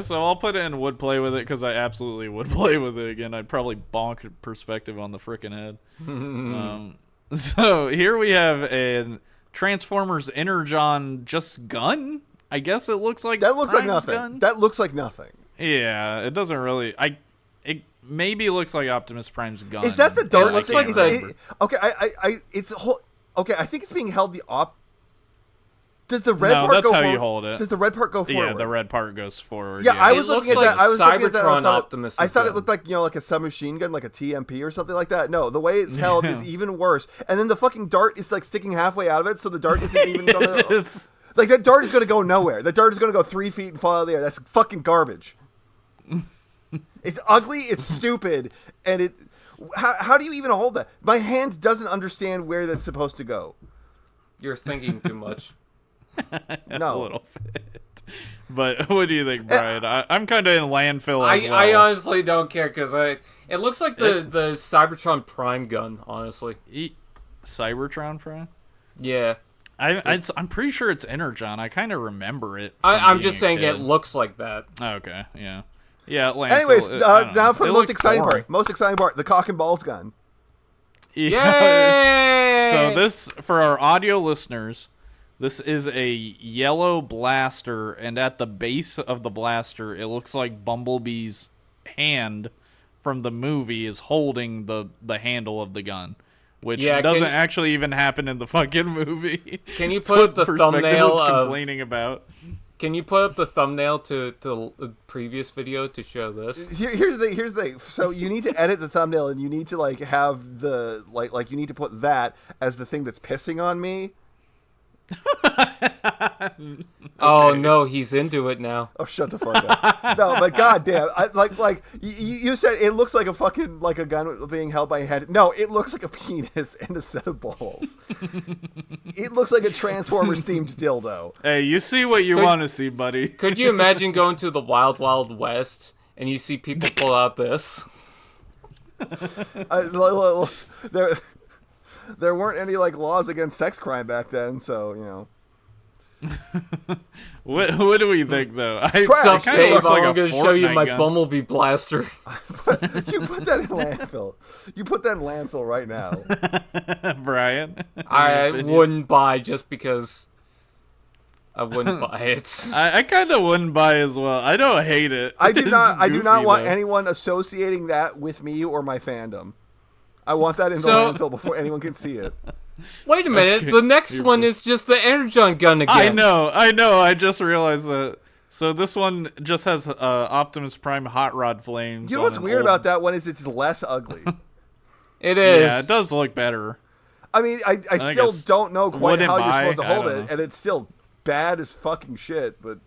so I'll put it in would play with it because I absolutely would play with it again. I'd probably bonk Perspective on the frickin' head. So here we have a Transformers Energon just gun. I guess it looks like that looks Prime's like nothing. Gun. That looks like nothing. Yeah, it doesn't really. It maybe looks like Optimus Prime's gun. Is that the dart? It looks like the. Okay, okay, I think it's being held the op. Does the red part that's go how forward? you hold it. Does the red part go forward? Yeah, the red part goes forward. Yeah, I was looking looking at like that. I was looking at that. Cybertron Optimus. I thought it looked like like a submachine gun, like a TMP or something like that. No, the way it's held is even worse. And then the fucking dart is like sticking halfway out of it, so the dart isn't even gonna. Like that dart is gonna go nowhere. That dart is gonna go 3 feet and fall out of the air. That's fucking garbage. It's ugly. It's stupid, and it. How do you even hold that? My hand doesn't understand where that's supposed to go. You're thinking too much. No. A little bit. But what do you think, Brian? I'm kind of in landfill as well. I honestly don't care because it looks like the Cybertron Prime gun, honestly. Cybertron Prime? Yeah. I'm pretty sure it's Energon. I kind of remember it. I'm just saying it looks like that. Okay, yeah. Yeah, landfill. Anyways, now for the most exciting part. Most exciting part, the cock and balls gun. Yeah. So this, for our audio listeners... This is a yellow blaster, and at the base of the blaster, it looks like Bumblebee's hand from the movie is holding the handle of the gun, which doesn't actually even happen in the fucking movie. Can you put up the thumbnail of complaining about? Can you put up the thumbnail to the previous video to show this? Here's the thing. So you need to edit the thumbnail, and you need to like have the like you need to put that as the thing that's pissing on me. Okay. Oh no, he's into it now. Oh, shut the fuck up. No, but goddamn, like you said, it looks like a fucking like a gun being held by a hand. No, it looks like a penis and a set of balls. It looks like a Transformers themed dildo. Hey, you see what you want to see, buddy. Could you imagine going to the Wild Wild West and you see people pull out this? There weren't any like laws against sex crime back then, so you know. What do we think though? Babe, like I'm gonna show you my Bumblebee blaster. You put that in landfill. You put that in landfill right now, Brian. I wouldn't buy just because. I wouldn't buy it. I kind of wouldn't buy as well. I don't hate it. I do not. I do not want though. anyone associating that with me or my fandom. I want that in the landfill before anyone can see it. Wait a minute. Okay. The next one is just the Energon gun again. I know. I just realized that. So this one just has Optimus Prime hot rod flames. You know what's weird about that one is it's less ugly. It is. Yeah, it does look better. I mean, I still don't know quite how you're supposed to hold it, and it's still bad as fucking shit, but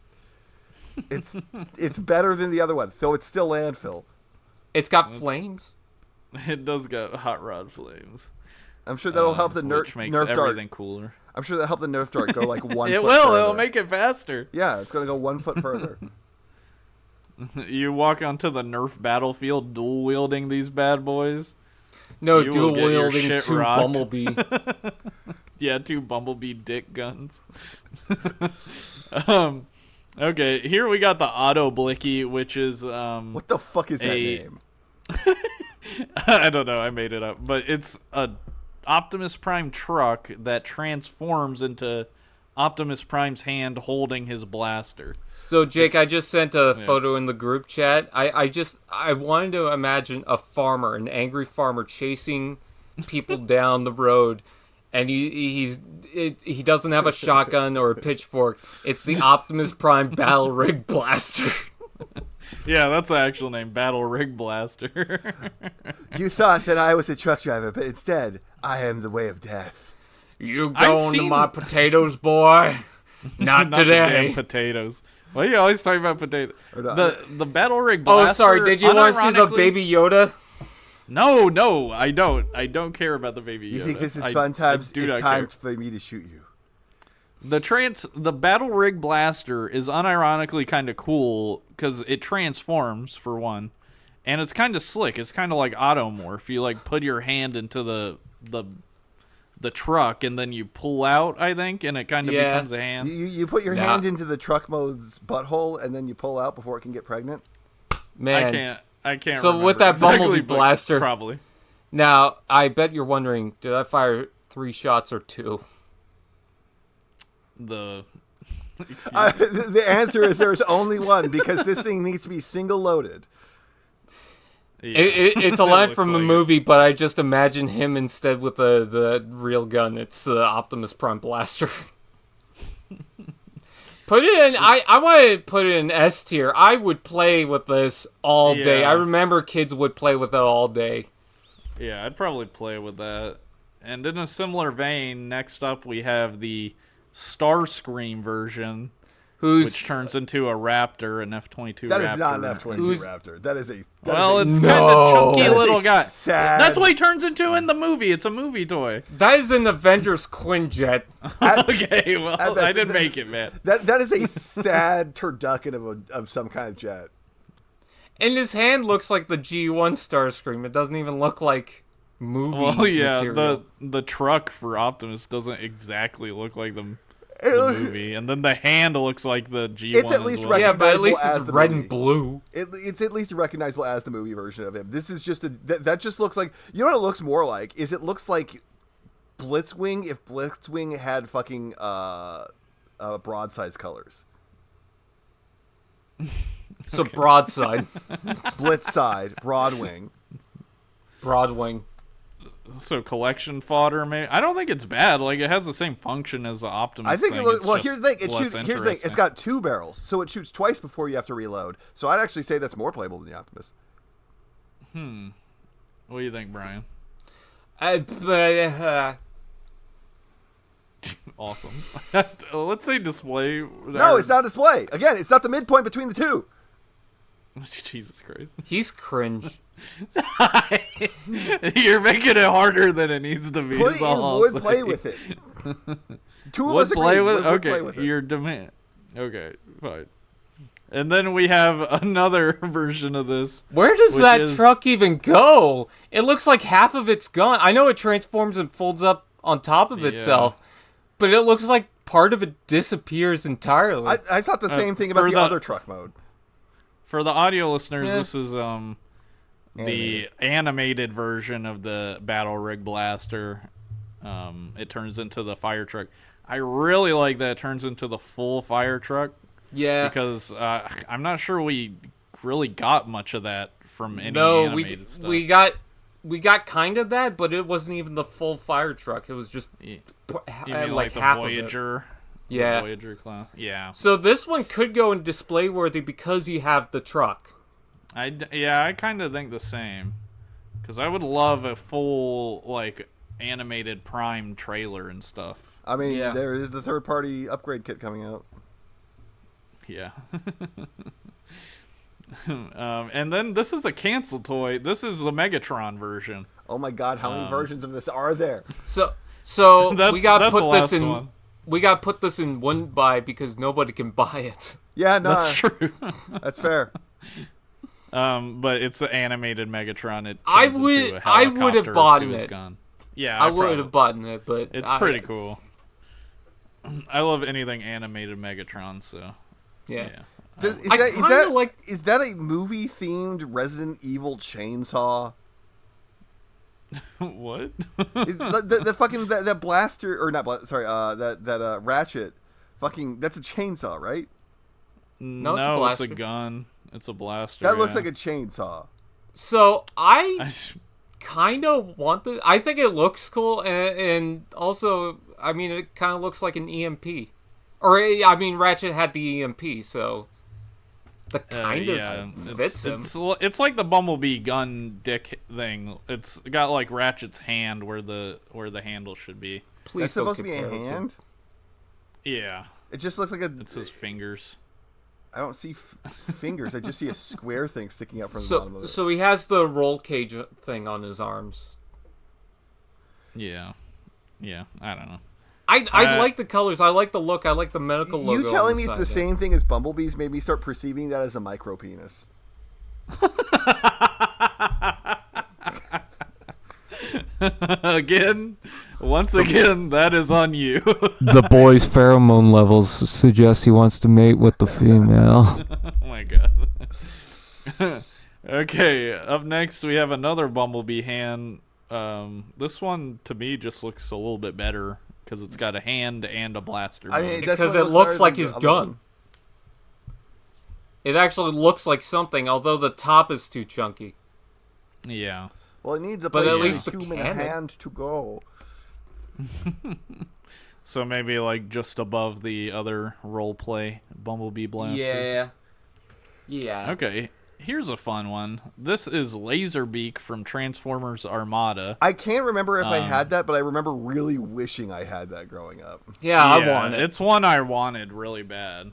it's better than the other one, though it's still landfill. It's got flames. It does got hot rod flames. I'm sure that'll help the which makes nerf everything dart cooler. I'm sure that helped the Nerf dart go like 1 foot It will. further. It'll make it faster. Yeah, it's gonna go 1 foot further. You walk onto the Nerf battlefield dual wielding these bad boys. No, You will dual get your wielding shit 2 rocked. Bumblebee. Yeah, 2 Bumblebee dick guns. Okay, here we got the Auto Blicky, which is What the fuck is that name? I don't know, I made it up, but it's a Optimus Prime truck that transforms into Optimus Prime's hand holding his blaster. So, Jake, I just sent a photo in the group chat. I wanted to imagine a farmer, an angry farmer, chasing people down the road, and he doesn't have a shotgun or a pitchfork. It's the Optimus Prime Battle Rig Blaster. Yeah, that's the actual name, Battle Rig Blaster. You thought that I was a truck driver, but instead, I am the way of death. You going to my potatoes, boy? Not The today. damn potatoes. Well, you always talk about potatoes. No. The Battle Rig Blaster. Oh, sorry. Did you want to see the Baby Yoda? No, I don't. I don't care about the Baby Yoda. You think this is fun times? I do It's not time care. for me to shoot you. The Battle Rig Blaster is unironically kind of cool because it transforms for one, and it's kind of slick. It's kind of like Automorph. You like put your hand into the truck and then you pull out, I think, and it kind of becomes a hand. You put your hand into the truck mode's butthole and then you pull out before it can get pregnant. Man. I can't. So remember with that exactly, Bumblebee but blaster- probably. Now, I bet you're wondering, did I fire 3 shots or 2? The The answer is there's only one because this thing needs to be single loaded. yeah. It's a It line looks from the like it. movie, but I just imagine him instead with the real gun. It's the Optimus Prime blaster. Put it in. I want to put it in S tier. I would play with this all day. Yeah. I remember kids would play with it all day. Yeah, I'd probably play with that. And in a similar vein, next up we have the Starscream version, which turns into a Raptor, an F-22 That Raptor. is not an F-22 Raptor. That is a. Well, is it's a, kind of chunky that is little a guy. sad- That's what he turns into in the movie. It's a movie toy. That is an Avengers Quinjet. Okay, well, best, I didn't make it, man. That is a sad turducken of some kind of jet. And his hand looks like the G1 Starscream. It doesn't even look like movie Well, yeah, material. the truck for Optimus doesn't exactly look like the movie, and then the hand looks like the G1. It's at least as well. Yeah, but at least recognizable it's as the red movie. and blue. It's at least recognizable as the movie version of him. This is just that just looks like, you know what it looks more like? Is it looks like Blitzwing if Blitzwing had fucking broadside colors. So broadside, Blitzside, Broadwing. Broadwing. So collection fodder, maybe. I don't think it's bad. Like, it has the same function as the Optimus. I think thing. it looks, It's well. just Here's the thing. less Here's the thing. It's interesting. got 2 barrels, so it shoots twice before you have to reload. So I'd actually say that's more playable than the Optimus. What do you think, Brian? Awesome. Let's say display. No, it's not display. Again, it's not the midpoint between the two. Jesus Christ. He's cringe. You're making it harder than it needs to be. Put is it in all I'll wood, say. play with it. 2 of Would us play agree. with Wood okay. play with it. Your demand. Okay, fine. And then we have another version of this. Where does Which that is- truck even go? It looks like half of it's gone. I know it transforms and folds up on top of itself, but it looks like part of it disappears entirely. I thought the same thing about for the the- other truck mode. For the audio listeners, Yeah. this is the animated version of the Battle Rig Blaster. It turns into the fire truck. I really like that it turns into the full fire truck yeah. because I'm not sure we really got much of that from any No, animated stuff. we got kind of that, but it wasn't even the full fire truck. It was just You like, mean like the half Voyager? of it. Yeah. The Voyager class. Yeah. So this one could go in display worthy because you have the truck. I kind of think the same. Because I would love a full, like, animated Prime trailer and stuff. I mean, Yeah. there is the third-party upgrade kit coming out. Yeah. And then this is a cancel toy. This is the Megatron version. Oh my god, how many versions of this are there? So we That's got the put this last in. one. We got put this in wouldn't buy because nobody can buy it. Yeah, no, That's true. that's fair. But it's an animated Megatron. It I turns would- into a I would have helicopter bought to his it. gun. Yeah, I would have bought it, but It's pretty cool. I love anything animated Megatron, so Yeah. Is I that, is, kinda that, like- is that a movie-themed Resident Evil chainsaw? what? The fucking that blaster or not? Sorry, that ratchet. Fucking, that's a chainsaw, right? No, it's a it's a blaster. gun. It's a blaster. That looks yeah. like a chainsaw. So I I s- kind of want the. I think it looks cool, and also, I mean, it kind of looks like an EMP, or I mean, Ratchet had the EMP, so the kind of fits him. It's like the Bumblebee gun dick thing. It's got like Ratchet's hand where the handle should be. Please That's don't supposed to be a compare it to- hand. Yeah, It just looks like a. it's his fingers. I don't see fingers. I just see a square thing sticking out from the bottom of it. So he has the roll cage thing on his arms. Yeah, I don't know. I like the colors. I like the look. I like the medical logo. You on telling the me it's side the there. same thing as Bumblebee's made me start perceiving that as a micro penis. Once again, that is on you. The boy's pheromone levels suggest he wants to mate with the female. Oh my god. Okay, up next we have another Bumblebee hand. This one to me just looks a little bit better because it's got a hand and a blaster. I mean, mode. that's Because what it looks better like than his the other gun. one. It actually looks like something, although the top is too chunky. Yeah. Well, it needs a But place at for least the the human cannon. hand to go. So maybe like just above the other roleplay Bumblebee blaster. Yeah. Okay, here's a fun one. This is Laserbeak from Transformers Armada. I can't remember if I had that, but I remember really wishing I had that growing up. Yeah, I want it. It's one I wanted really bad.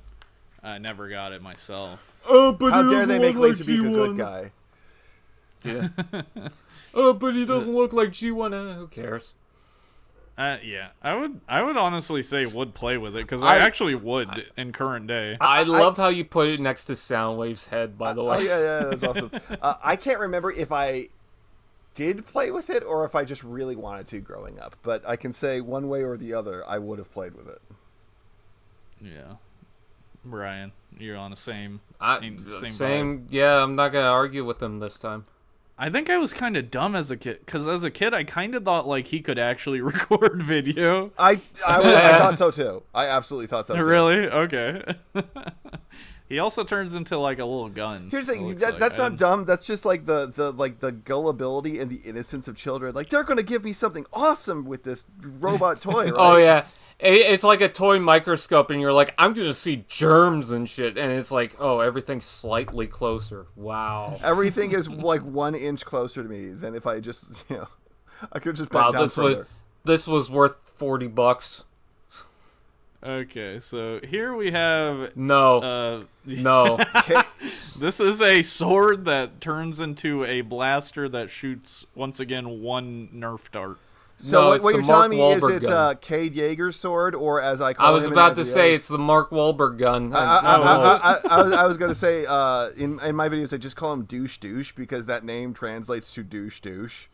I never got it myself. Oh, but How dare they make Laserbeak a good guy? Yeah. Oh, but he doesn't look like G1. Who cares? Yeah, I would honestly say would play with it because I actually would in current day. I love how you put it next to Soundwave's head, by the Oh way. yeah, that's awesome. I can't remember if I did play with it or if I just really wanted to growing up, but I can say one way or the other, I would have played with it. Yeah, Brian, you're on the same. Same. Yeah, I'm not gonna argue with him this time. I think I was kind of dumb as a kid because as a kid I kind of thought like he could actually record video. I thought so too. I absolutely thought so too. Really? Okay. He also turns into like a little gun. Here's the it thing. looks That's like. not dumb. That's just like the gullibility and the innocence of children. Like they're gonna give me something awesome with this robot toy. Right? Oh yeah, it's like a toy microscope, and you're like, I'm gonna see germs and shit, and it's like, oh, everything's slightly closer. Wow. Everything is like 1 inch closer to me than if I just I could just bend down further. This was worth $40. Okay, so here we have No, no. this is a sword that turns into a blaster that shoots once again one Nerf dart. So No, what it's you're the telling Mark me is Wahlberg it's gun. Cade Yeager's sword, or as I call I him was in about to my say videos- it's the Mark Wahlberg gun. I was going to say in my videos I just call him douche because that name translates to douche.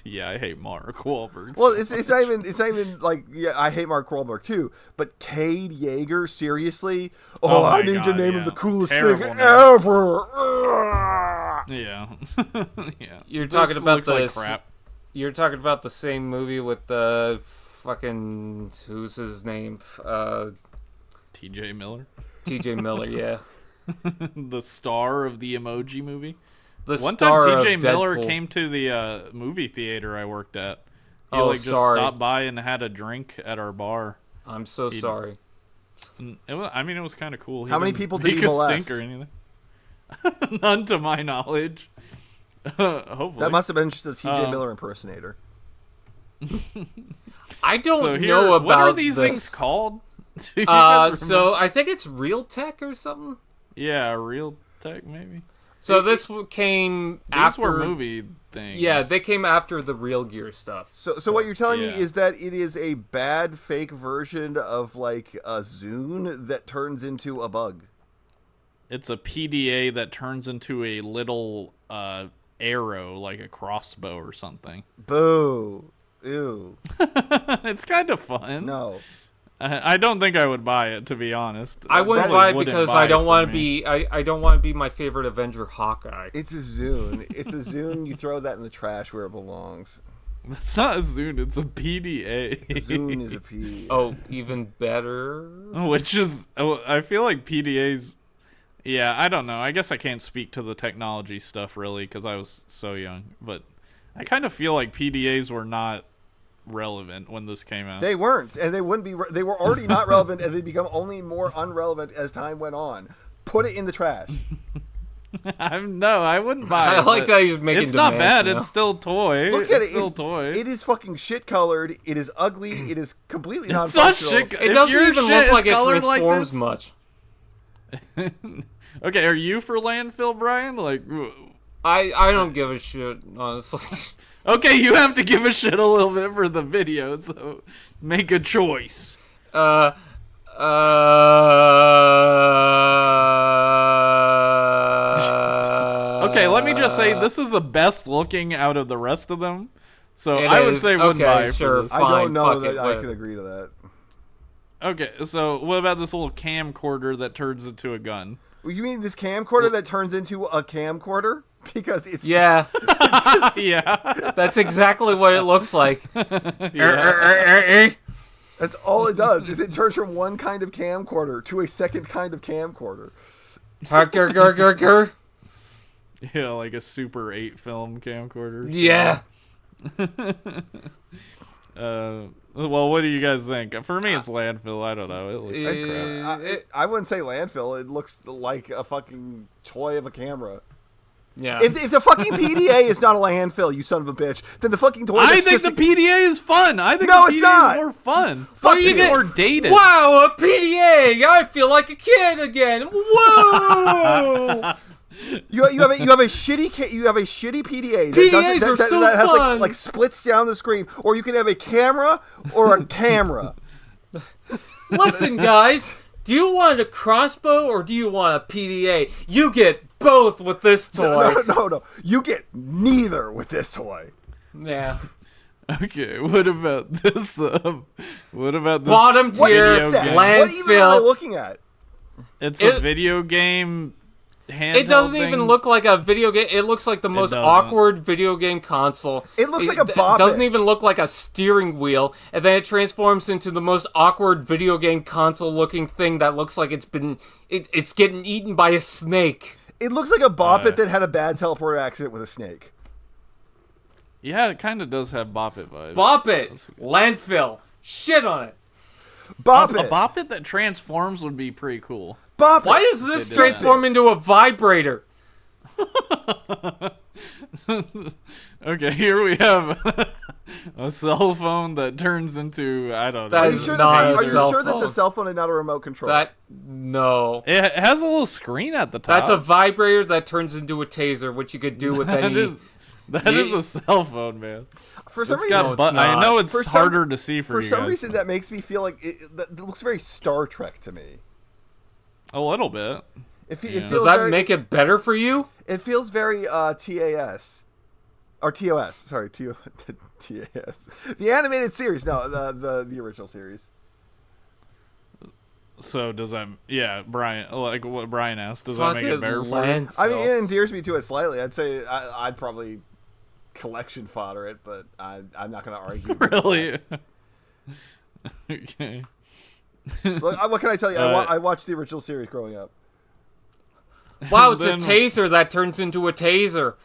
Yeah, I hate Mark Wahlberg. Well, it's not even like I hate Mark Wahlberg too, but Cade Yeager, seriously? Oh, my I need to God, name him yeah. the coolest Terrible thing name. ever. Yeah. Yeah. You're This talking about looks like this. crap. You're talking about the same movie with the fucking who's his name? TJ Miller, T.J. Miller. Yeah, the star of the Emoji Movie. the One star time of TJ Miller Deadpool. came to the movie theater I worked at. He Oh, just sorry. stopped by and had a drink at our bar. I'm so sorry. And it was kind of cool. How many didn't people did he make a molest? stink or anything. None to my knowledge. Hopefully. That must have been just a T.J. Um, Miller impersonator. I don't So here, know about what are these this. things called? Do you guys So remember? I think it's Real Tech or something. Yeah, Real Tech maybe. So this came after... These were movie things. Yeah, they came after the Real Gear stuff. So what you're telling me Yeah. is that it is a bad fake version of like a Zune that turns into a bug. It's a PDA that turns into a little arrow, like a crossbow or something. Boo. Ew. It's kind of fun. No. I don't think I would buy it, to be honest. I wouldn't Probably buy it wouldn't because buy I it don't for want to me. be I don't want to be my favorite Avenger, Hawkeye. It's a Zune. It's a Zune. You throw that in the trash where it belongs. It's not a Zune, it's a PDA. Zune is a P. Oh, even better. Which is, I feel like PDAs, yeah, I don't know. I guess I can't speak to the technology stuff really because I was so young. But I kind of feel like PDAs were not relevant when this came out. They weren't, and they wouldn't be. They were already not relevant, and they become only more unrelevant as time went on. Put it in the trash. No, I wouldn't buy it. I like but that he's making it's not demands bad. now. It's still toy. Look at It's it. still toy. It is fucking shit colored. It is ugly. It is completely It's not non-functional. shit. It If doesn't your even shit look is like it colored like transforms this- much. Okay, are you for landfill, Brian? Like, I don't give a shit, honestly. okay, you have to give a shit a little bit for the video, so make a choice. Okay, Let me just say this is the best looking out of the rest of them. So It I would is. say wouldn't Okay, buy sure, for this. I fine, don't know fuck that it, I whatever. can agree to that. Okay, so what about this little camcorder that turns into a gun? You mean this camcorder that turns into a camcorder? Because it's Yeah, Yeah. that's exactly what it looks like. that's all it does. Is it turns from one kind of camcorder to a second kind of camcorder. Yeah, like a Super 8 film camcorder. Yeah. Well, what do you guys think? For me, it's landfill. I don't know. It looks like crap. I wouldn't say landfill. It looks like a fucking toy of a camera. Yeah. If the fucking PDA is not a landfill, you son of a bitch, then the fucking toy. I that's think just the PDA is fun. I think No, the it's PDA not. is more fun. Fuck It's you. more dated. Wow, a PDA! I feel like a kid again. Whoa! You have a shitty PDA that PDAs doesn't, are that so has fun. like splits down the screen, or you can have a camera or a camera. Listen, guys. Do you want a crossbow or do you want a PDA? You get both with this toy. No. You get neither with this toy. Yeah. Okay, what about this? What about this? Bottom What tier is that? landfill. What even am I looking at? It's a It- video game. Handheld It doesn't thing. even look like a video game. It looks like the most doesn't. awkward video game console. It looks like a It Bop doesn't It. even look like a steering wheel, and then it transforms into the most awkward video game console-looking thing that looks like it's getting eaten by a snake. It looks like a Bop It that had a bad teleporter accident with a snake. Yeah, it kind of does have Bop It vibes. Bop it, landfill, shit on it. Bop A It. Bop It that transforms would be pretty cool. Bop It. Why does this did transform into a vibrator? Okay, here we have a cell phone that turns into, I don't know. That Are you is sure, not that's, a are you cell sure that's a phone. cell phone and not a remote control? No. It has a little screen at the top. That's a vibrator that turns into a taser, which you could do with That any... is a cell phone, man. For some It's reason, got it's I not. know it's For some- harder to see for you some guys. reason that makes me feel like that looks very Star Trek to me. A little bit. It Yeah. feels Does that very, make it better for you? It feels very TAS or TOS. Sorry, TAS. The animated series. No, the original series. So does that? Yeah, Brian. Like what Brian asked. Does that make it Fucking better for you? landfill. I mean, it endears me to it slightly. I'd say I'd probably collection fodder it, but I'm not going to argue. Really? Okay. Look, what can I tell you? I watched the original series growing up. Wow, it's Then- a taser that turns into a taser.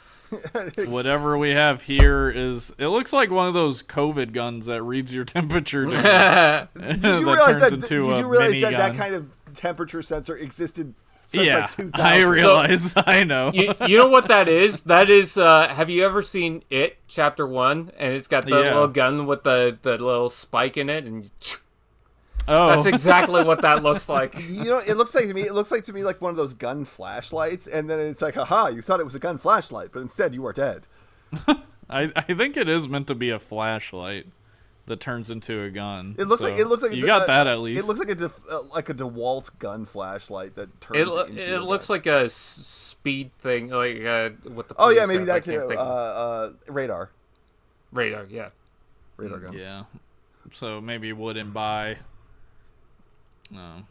Whatever we have here is. It looks like one of those COVID guns that reads your temperature. Did you that realize turns that? into Did a you realize mini that gun. kind of temperature sensor existed since Yeah, like 2000? I realize. I know. you know what that is? That is, have you ever seen It, Chapter 1? And it's got the Yeah. little gun with the little spike in it. And Oh, That's exactly what that looks like. You know, it looks like to me like one of those gun flashlights, and then it's like, haha, you thought it was a gun flashlight, but instead you are dead. I think it is meant to be a flashlight that turns into a gun. It looks like you got that at least. It looks like a DeWalt gun flashlight that turns. It looks like a speed thing, like what the. Oh yeah, police maybe have. that I can't too. think. Radar Radar, yeah. gun. Yeah, so maybe wouldn't buy. No.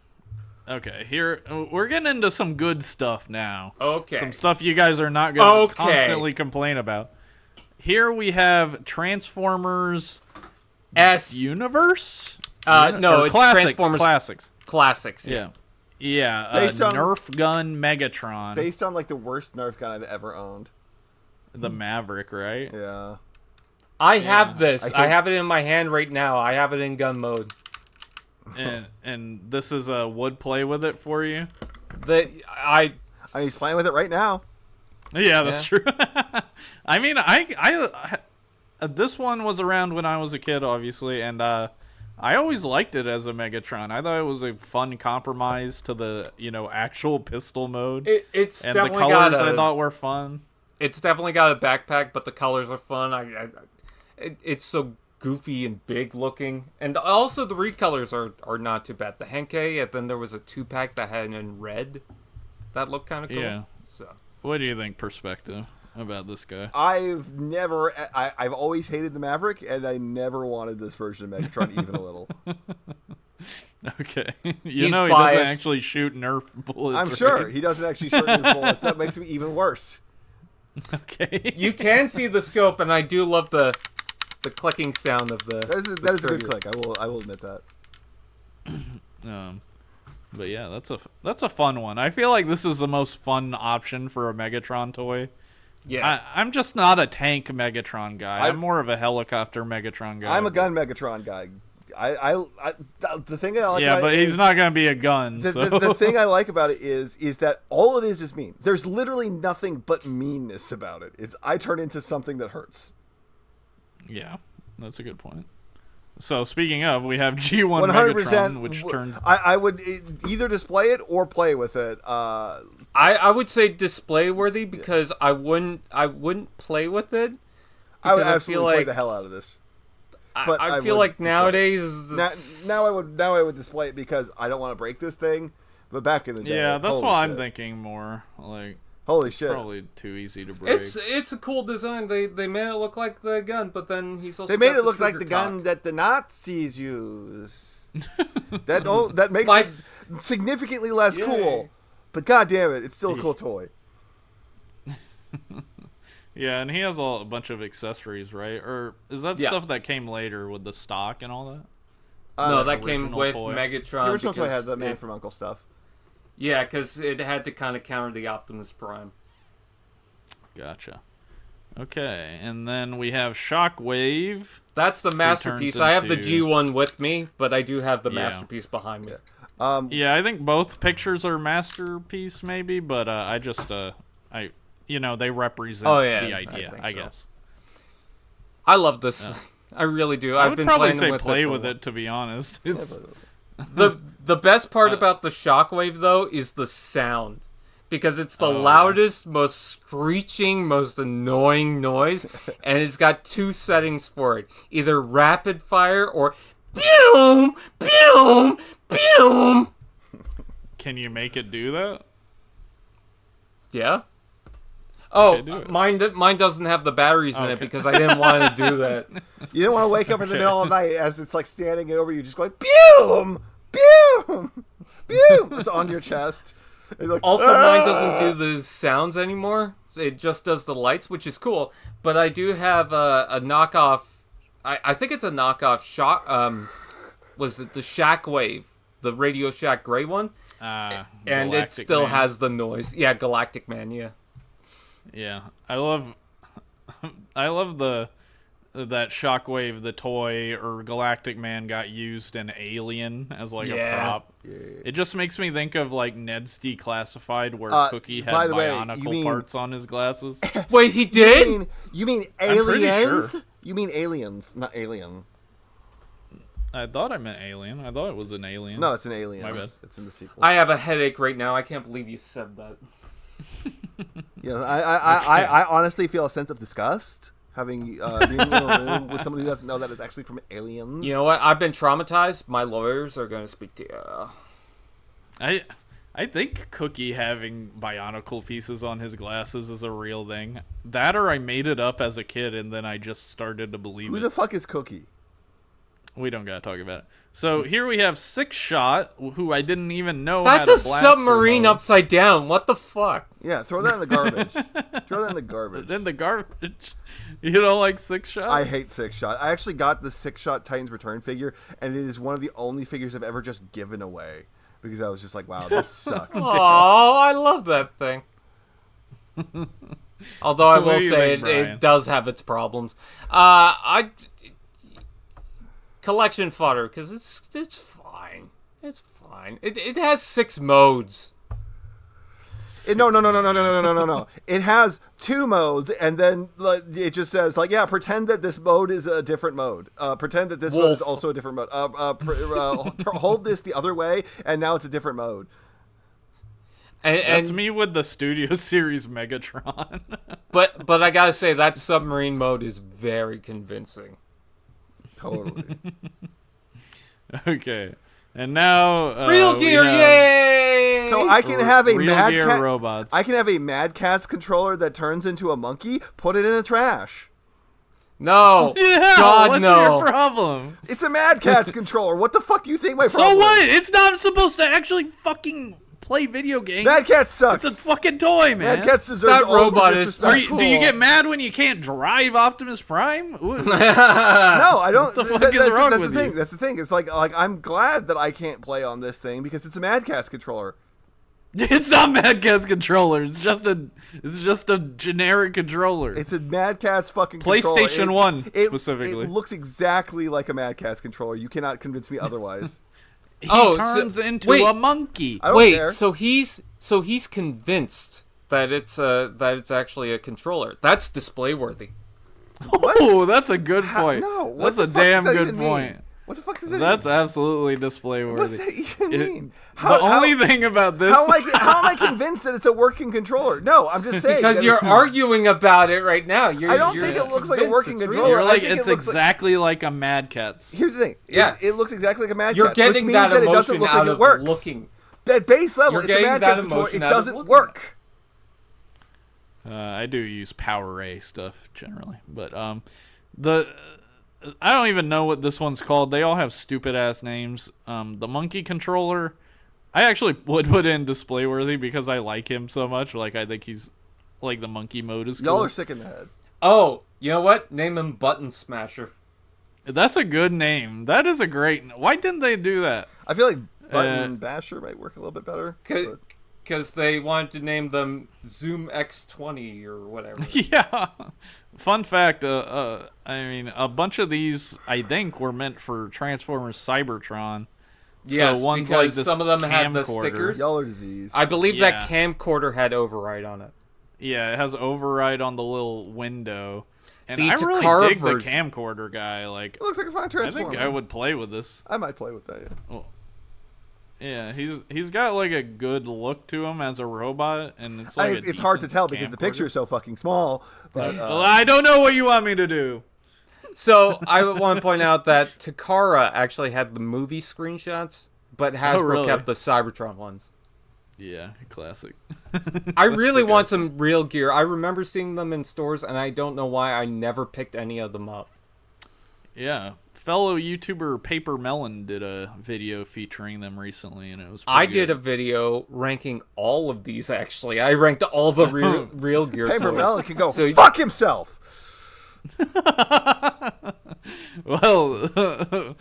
Okay, here we're getting into some good stuff now. Okay. Some stuff you guys are not going to constantly complain about. Here we have Transformers Universe? No, it's Classics. Transformers Classics. Classics. Yeah. Yeah, Based on- Nerf gun Megatron. Based on like the worst Nerf gun I've ever owned. The Maverick, right? Yeah. I have this. I I think- have it in my hand right now. I have it in gun mode. And this is a would play with it for you? I mean, he's playing with it right now. Yeah, that's true. I mean, I this one was around when I was a kid, obviously, and I always liked it as a Megatron. I thought it was a fun compromise to the actual pistol mode. It's and the definitely colors got I thought were fun. It's definitely got a backpack, but the colors are fun. It's so goofy and big looking, and also the recolors are not too bad. The Henkei, and then there was a 2-pack that had it in red. That looked kind of cool. Yeah. So. What do you think, Perspective, about this guy? I've always hated the Maverick, and I never wanted this version of Megatron even a little. Okay. He's he biased. doesn't actually shoot Nerf bullets. I'm right? sure he doesn't actually shoot any bullets. That makes me even worse. Okay. You can see the scope, and I do love the clicking sound of the. That is a good click. I will admit that. But yeah, that's a fun one. I feel like this is the most fun option for a Megatron toy. Yeah. I'm just not a tank Megatron guy. I'm more of a helicopter Megatron guy. I'm a gun Megatron guy. The thing I like yeah, about but it he's is, not gonna be a gun. the thing I like about it is that all it is mean. There's literally nothing but meanness about it. I turn into something that hurts. Yeah, that's a good point. So speaking of, we have G1 100%. Megatron, which turns. I would either display it or play with it. I would say display worthy because I wouldn't play with it. I would because absolutely play the hell out of this. But I feel like nowadays now I would display it because I don't want to break this thing. But back in the day, Yeah, that's holy what I'm shit. thinking more. Like, Holy shit! probably too easy to break. it's a cool design. They made it look like the gun, but then he's also They made got it look like trigger the gun cock. that the Nazis use. that makes it significantly less cool. But god damn it, it's still a cool toy. Yeah, and he has a bunch of accessories, right? Or is that stuff that came later with the stock and all that? No, that came original with toy. Megatron. The original toy because had the Man from U.N.C.L.E. stuff. Yeah, because it had to kind of counter the Optimus Prime. Gotcha. Okay, and then we have Shockwave. That's the masterpiece. I have the into- G1 with me, but I do have the Yeah. masterpiece behind me. Yeah, I think both pictures are masterpiece, maybe, but they represent the idea, I guess. I love this. I really do. I I've would been probably playing say with play it for with a it, to be honest. It's The best part about the Shockwave, though, is the sound. Because it's the loudest, most screeching, most annoying noise, and it's got two settings for it. Either rapid fire or boom, boom, boom. Can you make it do that? Yeah? Oh, Okay, do it. mine doesn't have the batteries in it because I didn't want to do that. You don't want to wake up in the middle of the night as it's like standing over you, just going boom, boom, boom. It's on your chest. And you're like, Also, mine doesn't do the sounds anymore. It just does the lights, which is cool. But I do have a knockoff. I think it's a knockoff Shock. Was it the Shockwave, the Radio Shack gray one? And it Galactic still Man. has the noise. Yeah, Galactic Man. Yeah. Yeah, I love that Shockwave, the toy, or Galactic Man got used in Alien as like a prop. Yeah. It just makes me think of like Ned's Declassified, where Cookie had by the way, bionicle you mean- parts on his glasses. Wait, he did? You mean I'm pretty aliens? sure. You mean aliens, not alien. I thought I meant Alien. I thought it was an Alien. No, it's an Alien. My bad. It's in the sequel. I have a headache right now. I can't believe you said that. Yeah, I honestly feel a sense of disgust having being in a room with somebody who doesn't know that it's actually from Aliens. You know what? I've been traumatized. My lawyers are going to speak to you. I think Cookie having bionicle pieces on his glasses is a real thing. That or I made it up as a kid and then I just started to believe Who it. the fuck is Cookie? We don't gotta talk about it. So here we have Six Shot, who I didn't even know That's had a blaster submarine mode. upside down. What the fuck? Yeah, throw that in the garbage. Throw that in the garbage. In the garbage. You don't like Six Shot? I hate Six Shot. I actually got the Six Shot Titans Return figure, and it is one of the only figures I've ever just given away. Because I was just like, wow, this sucks. Oh, I love that thing. Although I What will do you say think, it does have its problems. Collection fodder, because it's fine. It's fine. It has 6 modes. No. It has 2 modes, and then it just says, like, yeah, pretend that this mode is a different mode. Pretend that this mode is also a different mode. Hold this the other way, and now it's a different mode. That's me with the Studio Series Megatron. But I gotta say, that submarine mode is very convincing. Totally. Okay. And now Real gear, yay! So I can have a Real Mad Gear Cat. robots. I can have a Mad Catz controller that turns into a monkey. Put it in the trash. No. Yeah, God, what's no. your problem? It's a Mad Catz controller. What the fuck do you think my So problem what? is? It's not supposed to actually fucking play video games. Mad Catz sucks. It's a fucking toy, man. Mad Catz deserves That all the robot is disrespect. Do you get mad when you can't drive Optimus Prime? No, I don't. What the fuck is wrong that's with the thing. you? That's the thing. It's like I'm glad that I can't play on this thing because it's a Mad Catz controller. It's not Mad Catz controller. It's just a generic controller. It's a Mad Catz fucking PlayStation controller. 1 specifically. It looks exactly like a Mad Catz controller. You cannot convince me otherwise. He Oh, turns into wait. a monkey. I don't Wait, care. so he's convinced that it's actually a controller. That's display worthy. Oh, that's a good point. No, what that's the a fuck damn does that good even mean? point. What the fuck does that That's mean? absolutely display worthy. What's that even mean? The only thing about this, How am I convinced that it's a working controller? No, I'm just saying. Because that you're it's- arguing about it right now. I don't think it looks like a convinced working it's real. controller. you're I like, think it it's looks like- exactly like a Mad Catz. Here's the thing. Yeah. It looks exactly like a Mad You're Catz, which getting means that that it doesn't emotion look out like it of works. looking. At base level, You're it's a getting Mad that Catz controller. It emotion out of doesn't looking. work. I do use Power A stuff generally, but I don't even know what this one's called. They all have stupid ass names. The monkey controller, I actually would put in display worthy because I like him so much. Like I think he's like the monkey mode is cool. Y'all are sick in the head. Oh, you know what? Name him Button Smasher. That's a good name. That is a great. Why didn't they do that? I feel like Button Basher might work a little bit better. but- Because they wanted to name them Zoom X20 or whatever. Yeah. Fun fact, I mean, a bunch of these, I think, were meant for Transformers Cybertron. Yes, so one's because like this some of them had the camcorder. stickers. Y'all are diseased. I believe Yeah. that camcorder had override on it. Yeah, it has override on the little window. And The I really Takara dig the version. camcorder guy. Like, It looks like a fine I transformer. think I would play with this. I might play with that. Yeah. Well, yeah, he's got like a good look to him as a robot, and it's like It's hard to decent tell because the camcorder. picture is so fucking small. But Well, I don't know what you want me to do. So I want to point out that Takara actually had the movie screenshots, but Hasbro really? kept the Cybertron ones. Yeah, classic. I really want some real gear. I remember seeing them in stores, and I don't know why I never picked any of them up. Yeah, fellow YouTuber Paper Melon did a video featuring them recently, and it was. I pretty did a good. video ranking all of these, actually. I ranked all the real gear Paper toys. Melon can go So- fuck himself. Well,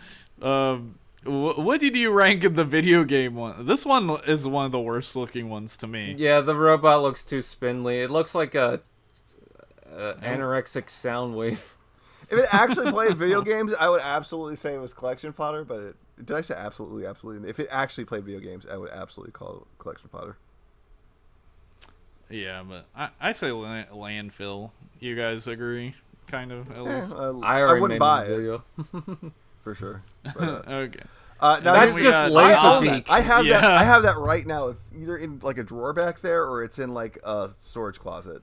what did you rank in the video game one? This one is one of the worst looking ones to me. Yeah, the robot looks too spindly. It looks like a anorexic Soundwave. If it actually played video games, I would absolutely say it was collection fodder. But did I say absolutely? Absolutely. If it actually played video games, I would absolutely call it collection fodder. Yeah, but I say landfill. You guys agree? Kind of, at least. I already wouldn't made buy a video. for sure. But, Okay. now That's we just got- Laserbeak. I have Yeah. that. I have that right now. It's either in like a drawer back there, or it's in like a storage closet.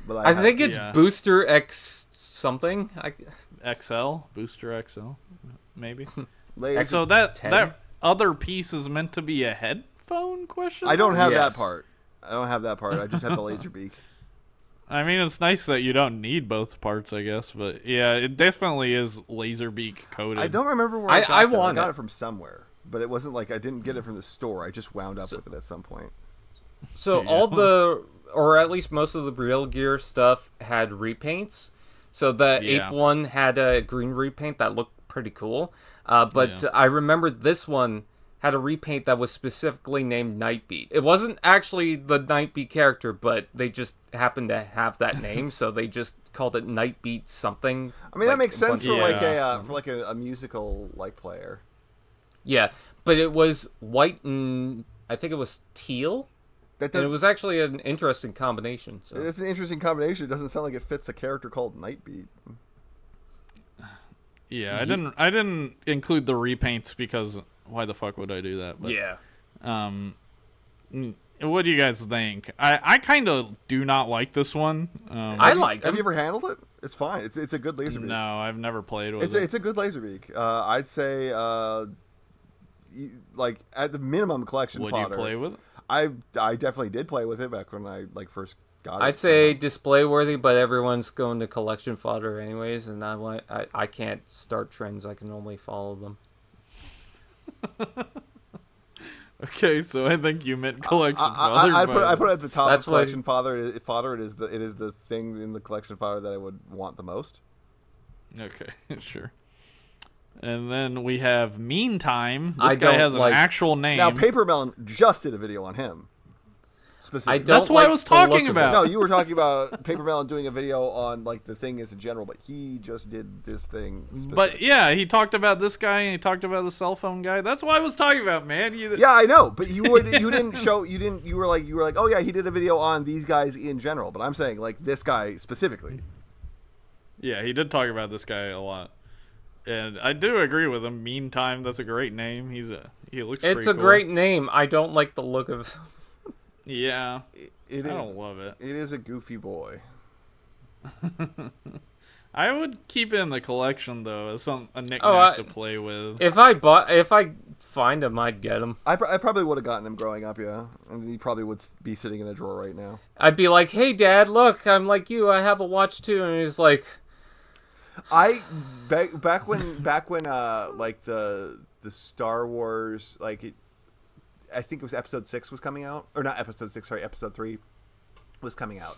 But I think it's Yeah. Booster X something. XL, Booster XL, maybe. Laser- So that 10? that other piece is meant to be a headphone question? I don't have Yes. that part. I don't have that part. I just have the Laserbeak. I mean, it's nice that you don't need both parts, I guess, but yeah, it definitely is Laserbeak coded. I don't remember where I I got that. want I got it. it from somewhere, but it wasn't like I didn't get it from the store. I just wound up with it at some point. So all the, or at least most of the Real Gear stuff had repaints. So the Yeah. Ape one had a green repaint that looked pretty cool. But Yeah. I remember this one had a repaint that was specifically named Nightbeat. It wasn't actually the Nightbeat character, but they just happened to have that name, so they just called it Nightbeat something. I mean, that makes sense for Yeah. like a musical like player. Yeah, but it was white and I think it was teal. That And it does, was actually an interesting combination. So. it's an interesting combination. It doesn't sound like it fits a character called Nightbeat. Yeah, I didn't include the repaints because why the fuck would I do that? But, Yeah. what do you guys think? I kind of do not like this one. I liked Have him. you ever handled it? It's fine. It's a good Laserbeak. No, I've never played with it. It's a good Laserbeak. I'd say like at the minimum collection Would fodder. you play with it? I definitely did play with it back when I like first got it. I'd say display worthy, but everyone's going to collection fodder anyways, and I can't start trends. I can only follow them. Okay, so I think you meant collection fodder. I put it at the top That's of collection fodder. It is the thing in the collection fodder that I would want the most. Okay, sure. And then we have Meantime. I This guy don't has an like- actual name. Now, Paper Melon just did a video on him. Specifically. I don't That's what I like was the look talking of about. it. No, you were talking about Paper Melon doing a video on like the thing is in general, but he just did this thing. But yeah, he talked about this guy and he talked about the cell phone guy. That's what I was talking about, man. Yeah, I know, but you were like, oh yeah, he did a video on these guys in general, but I'm saying like this guy specifically. Yeah, he did talk about this guy a lot. And I do agree with him. Meantime, that's a great name. He looks It's pretty a cool. great name. I don't like the look of. Yeah. It I is, don't love it. it is a goofy boy. I would keep it in the collection though as a knick-knack to play with. If I find him, I'd get him. I probably would have gotten him growing up, yeah, and he probably would be sitting in a drawer right now. I'd be like, "Hey, Dad, look, I'm like you. I have a watch too." And he's like, Back when like the Star Wars I think it was episode 6 was coming out, or not episode 6, sorry, episode 3 was coming out.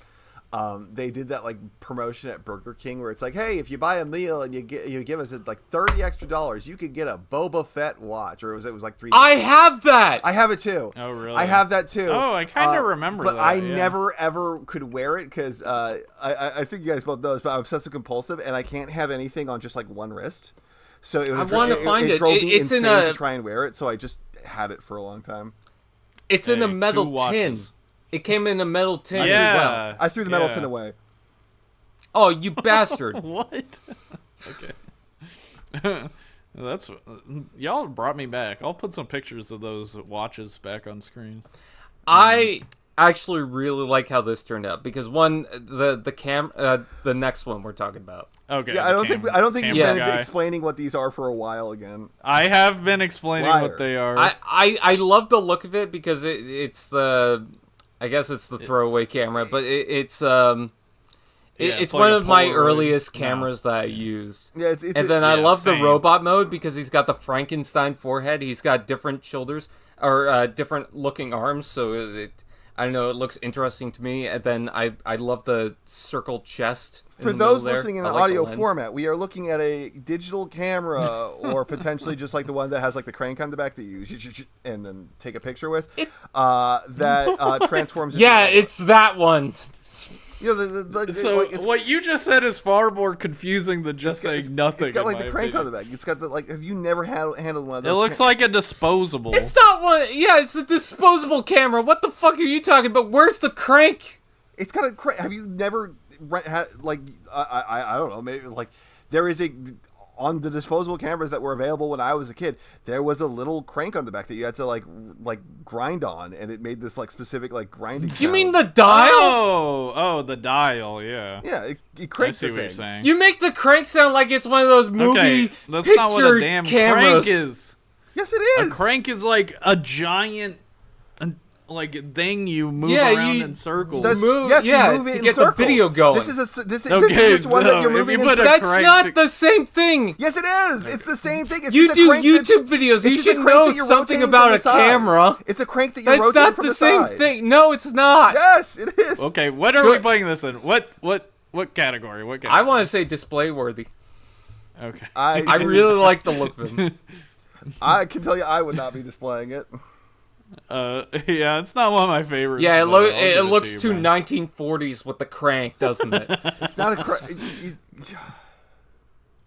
They did that like promotion at Burger King where it's like, hey, if you buy a meal and you give us like $30 extra, you could get a Boba Fett watch, or it was like $3. "I have that." I have it too. Oh, really? I have that too. Oh, I kind of remember but that. I yeah. never ever could wear it because I think you guys both know this, but I'm obsessive compulsive and I can't have anything on just like one wrist. So it I want to find it it. drove me It's in insane a. to try and wear it. So I just had it for a long time. It's in a Hey, metal two tin. watches. It came in a metal tin. Yeah. As well. I threw the metal Yeah. tin away. Oh, you bastard! What? Okay. That's y'all brought me back. I'll put some pictures of those watches back on screen. I actually really like how this turned out because the next one we're talking about. Okay. Yeah, I don't think you've camera been guy. explaining what these are for a while again. I have been explaining Liar. what they are. I love the look of it because it's the, I guess it's the throwaway camera, but it's it's one like a of my Polaroid. earliest No. cameras that I used. Yeah, And then I yeah, love the same. robot mode because he's got the Frankenstein forehead. He's got different shoulders or different looking arms, so I don't know, it looks interesting to me. And then I love the circle chest. in For the middle those there. listening in I an like the audio lens. format, we are looking at a digital camera, or potentially just like the one that has like the crank on the back that you use and then take a picture with. That transforms. Yeah, into, it's that one. you know the so like, it's, what you just said is far more confusing than just saying nothing. It's got in like my the crank on opinion. the back. It's got the like. Have you never handled one of It those? looks like a disposable. It's not one. Yeah, it's a disposable camera. What the fuck are you talking about? Where's the crank? It's got a crank. Have you never had like I don't know, maybe like there is a on the disposable cameras that were available when I was a kid, there was a little crank on the back that you had to like grind on, and it made this like specific like grinding sound. You mean the dial? Oh, the dial, yeah. Yeah, it cranks I see the what thing. you're saying. You make the crank sound like it's one of those movie that's picture not what a damn cameras. crank is. Yes, it is. A crank is like a giant like thing you move Yeah, around you- in circles. That's- Move, yes, yeah, you move it to in get circles. the video going. This is Okay, just one that no, you're if moving you in put a circles. That's crank not to- the same thing. Yes, it is. It's the same thing. It's You just a do crank YouTube videos. it's You just a should crank know that you're something rotating about from a the side. camera. It's a crank that you're That's rotating not from the the same side. thing. No, it's not. Yes, it is. Okay, what are we putting this in? What category? What category? I want to say display worthy. Okay. I really like the look of him. I can tell you, I would not be displaying it. Yeah, it's not one of my favorites. Yeah, but I'll give it looks to you, too Brian. 1940s with the crank, doesn't it? It's not a crank.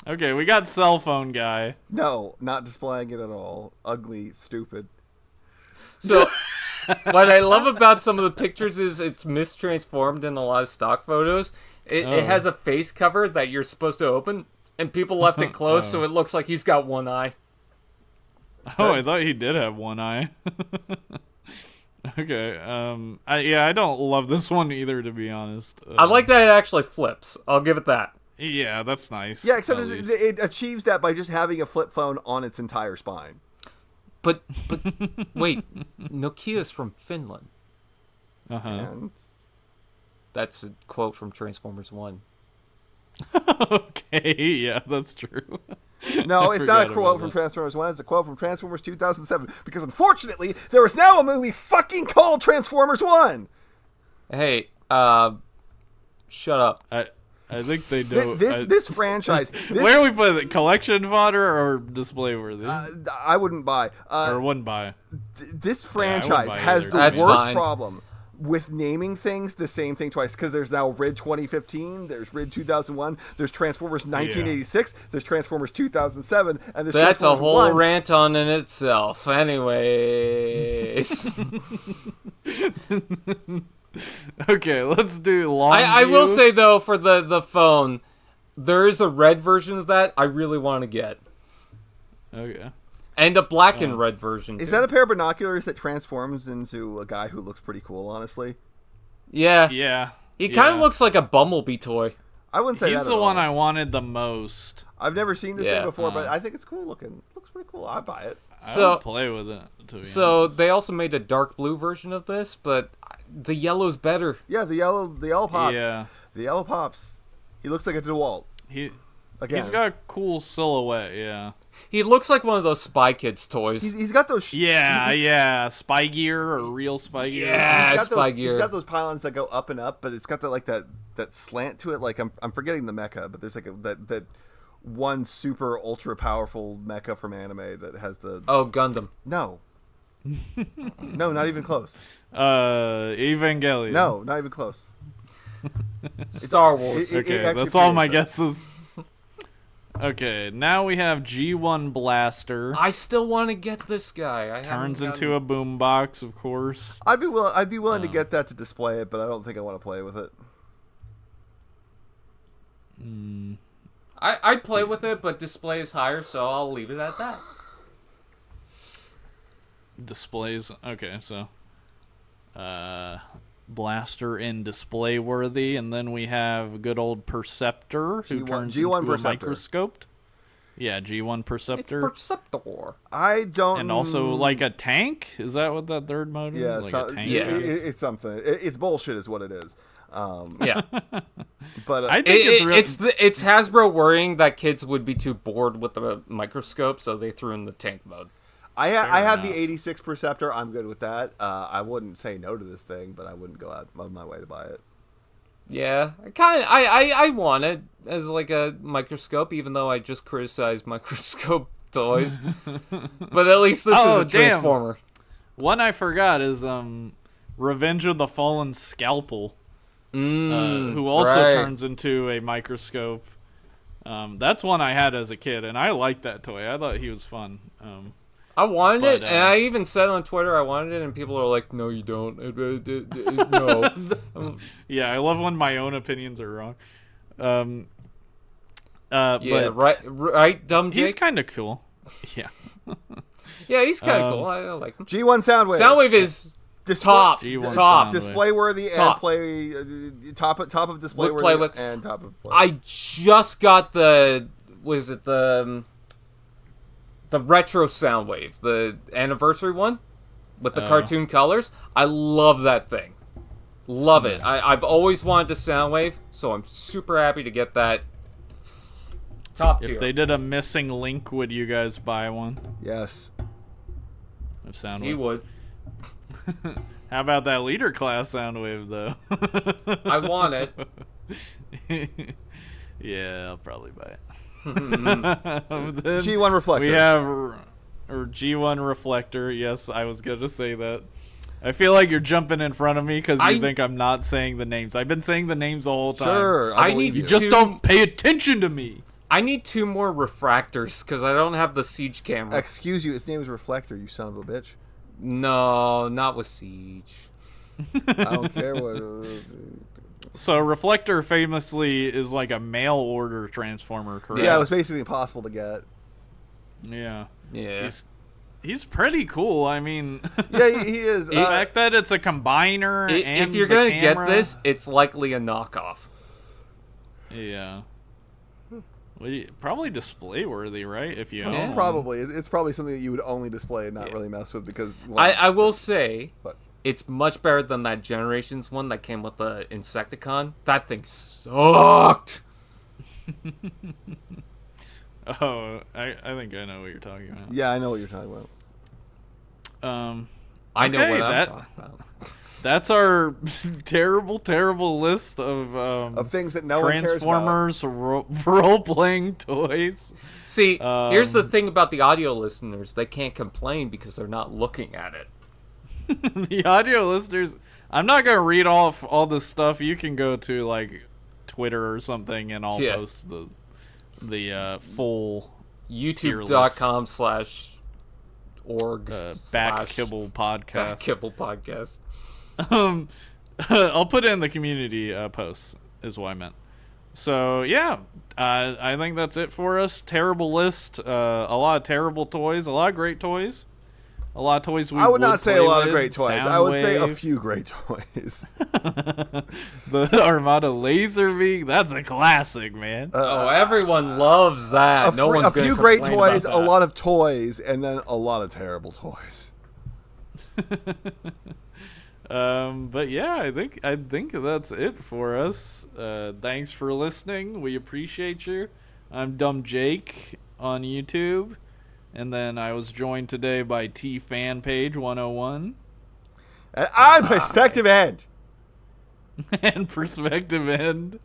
Okay, we got cell phone guy. No, not displaying it at all. Ugly, stupid. So, what I love about some of the pictures is it's mistransformed in a lot of stock photos. It has a face cover that you're supposed to open, and people left it closed, so it looks like he's got one eye. Oh, I thought he did have one eye. Okay. I don't love this one either, to be honest. I like that it actually flips. I'll give it that. Yeah, that's nice. Yeah, except at it, least. it achieves that by just having a flip phone on its entire spine. But wait, Nokia's from Finland. Uh-huh. And That's a quote from Transformers 1. Okay, yeah, that's true. no, I it's not a forgot quote about from that. Transformers 1. It's a quote from Transformers 2007. Because unfortunately, there is now a movie fucking called Transformers 1. Hey, shut up. I think they know. This franchise. Where we put it? Collection fodder or display worthy? I wouldn't buy. Or wouldn't buy. This I franchise wouldn't buy has either. the That's worst fine. problem with naming things the same thing twice, because there's now Rid 2015, there's Rid 2001, there's Transformers 1986, there's Transformers 2007, and there's That's a Transformers whole 1. rant on in itself. Anyways. Okay, let's do long. I will view. say, though, for the phone, there is a red version of that I really want to get. Okay. And a black and red version, Is too. that a pair of binoculars that transforms into a guy who looks pretty cool, honestly? Yeah. Yeah. He kind of looks like a Bumblebee toy. I wouldn't say He's that the at one all. I wanted the most. I've never seen this Yeah. thing before, but I think it's cool looking. Looks pretty cool. I'd buy it. I So- would play with it. To be So they also made a dark blue version of this, but the yellow's better. Yeah, the yellow pops. Yeah. The yellow pops. He looks like a DeWalt. He Again. he's got a cool silhouette. Yeah. He looks like one of those Spy Kids toys. He's got those. Yeah. Spy gear or real spy gear. Yeah. He's got Spy those, gear. He's got those pylons that go up and up, but it's got that slant to it. Like I'm forgetting the mecha, but there's like that one super ultra powerful mecha from anime that has the Oh, Gundam. no, no, not even close. Evangelion. No, not even close. Star Wars. It Okay, actually that's all my predates guesses. Okay, now we have G1 Blaster. I still want to get this guy. Turns into a boombox, of course. I'd be willing to get that to display it, but I don't think I want to play with it. I'd play with it, but display is higher, so I'll leave it at that. Displays. Okay, so Blaster in display worthy, and then we have good old Perceptor who turns G1 into a Perceptor. microscope. Yeah, G1 Perceptor. Perceptor. I don't. And also like a tank? Is that what that third mode is? yeah, Like so- a tank? yeah. it's something. It's bullshit, is what it is. Yeah. But I think It's Hasbro worrying that kids would be too bored with the microscope, so they threw in the tank mode. I have enough. the 86 Perceptor. I'm good with that. I wouldn't say no to this thing, but I wouldn't go out of my way to buy it. Yeah, I want it as like a microscope, even though I just criticized microscope toys. But at least this is a damn. transformer. One I forgot is Revenge of the Fallen Scalpel, who also right. turns into a microscope. That's one I had as a kid, and I liked that toy. I thought he was fun. I wanted But, it, and I even said on Twitter I wanted it, and people are like, "No, you don't. No." Yeah, I love when my own opinions are wrong. Yeah, but right, dumb Jake. he's kind of cool. Yeah. Yeah, he's kind of cool. I like him. G1 Soundwave. Soundwave is top. G1 Top. Soundwave. Display worthy and Top. play top of display Would play worthy with- and top of play. I just got the retro Soundwave, the anniversary one with the cartoon colors. I love that thing. Love it. I've always wanted a Soundwave, so I'm super happy to get that. Top tier. If they did a missing link, would you guys buy one? Yes. Of Soundwave. He would. How about that leader class Soundwave though? I want it. Yeah, I'll probably buy it. G1 Reflector. We have or G1 Reflector. Yes, I was gonna say that. I feel like you're jumping in front of me because you think I'm not saying the names. I've been saying the names the whole time. Sure, I believe need you. Just don't pay attention to me. I need 2 more refractors because I don't have the Siege camera. Excuse you, his name is Reflector, you son of a bitch. No, not with Siege. I don't care what. So Reflector famously is like a mail order transformer, correct? Yeah, it was basically impossible to get. Yeah. Yeah. He's pretty cool. I mean, Yeah, he is. the fact that it's a combiner and If you're the gonna get camera- this, it's likely a knockoff. Yeah. Probably display worthy, right? If you own Yeah. one. Probably. It's probably something that you would only display and not really mess with because. I will say, But- it's much better than that Generations one that came with the Insecticon. That thing sucked. Oh, I think I know what you're talking about. Yeah, I know what you're talking about. I know Okay, what I'm that- talking about. That's our terrible list of Of things that no one cares about. Transformers role-playing toys. See, here's the thing about the audio listeners. They can't complain because they're not looking at it. The audio listeners, I'm not gonna read off all this stuff. You can go to like Twitter or something, and I'll post the full YouTube.com/org back kibble podcast. Back Kibble podcast. I'll put it in the community posts is what I meant. So yeah, I think that's it for us. Terrible list. A lot of terrible toys. A lot of great toys. A lot of toys we I would not say a play lot of with. great toys. I would say a Soundwave. few great toys. The Armada Laserbeak. That's a classic, man. Oh, everyone loves that. No one's a gonna few great complain toys, about a that. lot of toys, and then a lot of terrible toys. But yeah, I think that's it for us. Thanks for listening. We appreciate you. I'm Dumb Jake on YouTube, and then I was joined today by T Fan Page 101 And I'm PerspectiveEnd. and PerspectiveEnd.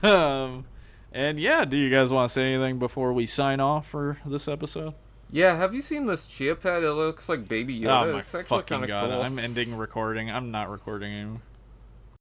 And yeah, do you guys want to say anything before we sign off for this episode? Yeah, have you seen this chia pet? It looks like Baby Oh Yoda. my It's actually fucking kind of god! cool. I'm ending recording. I'm not recording anymore.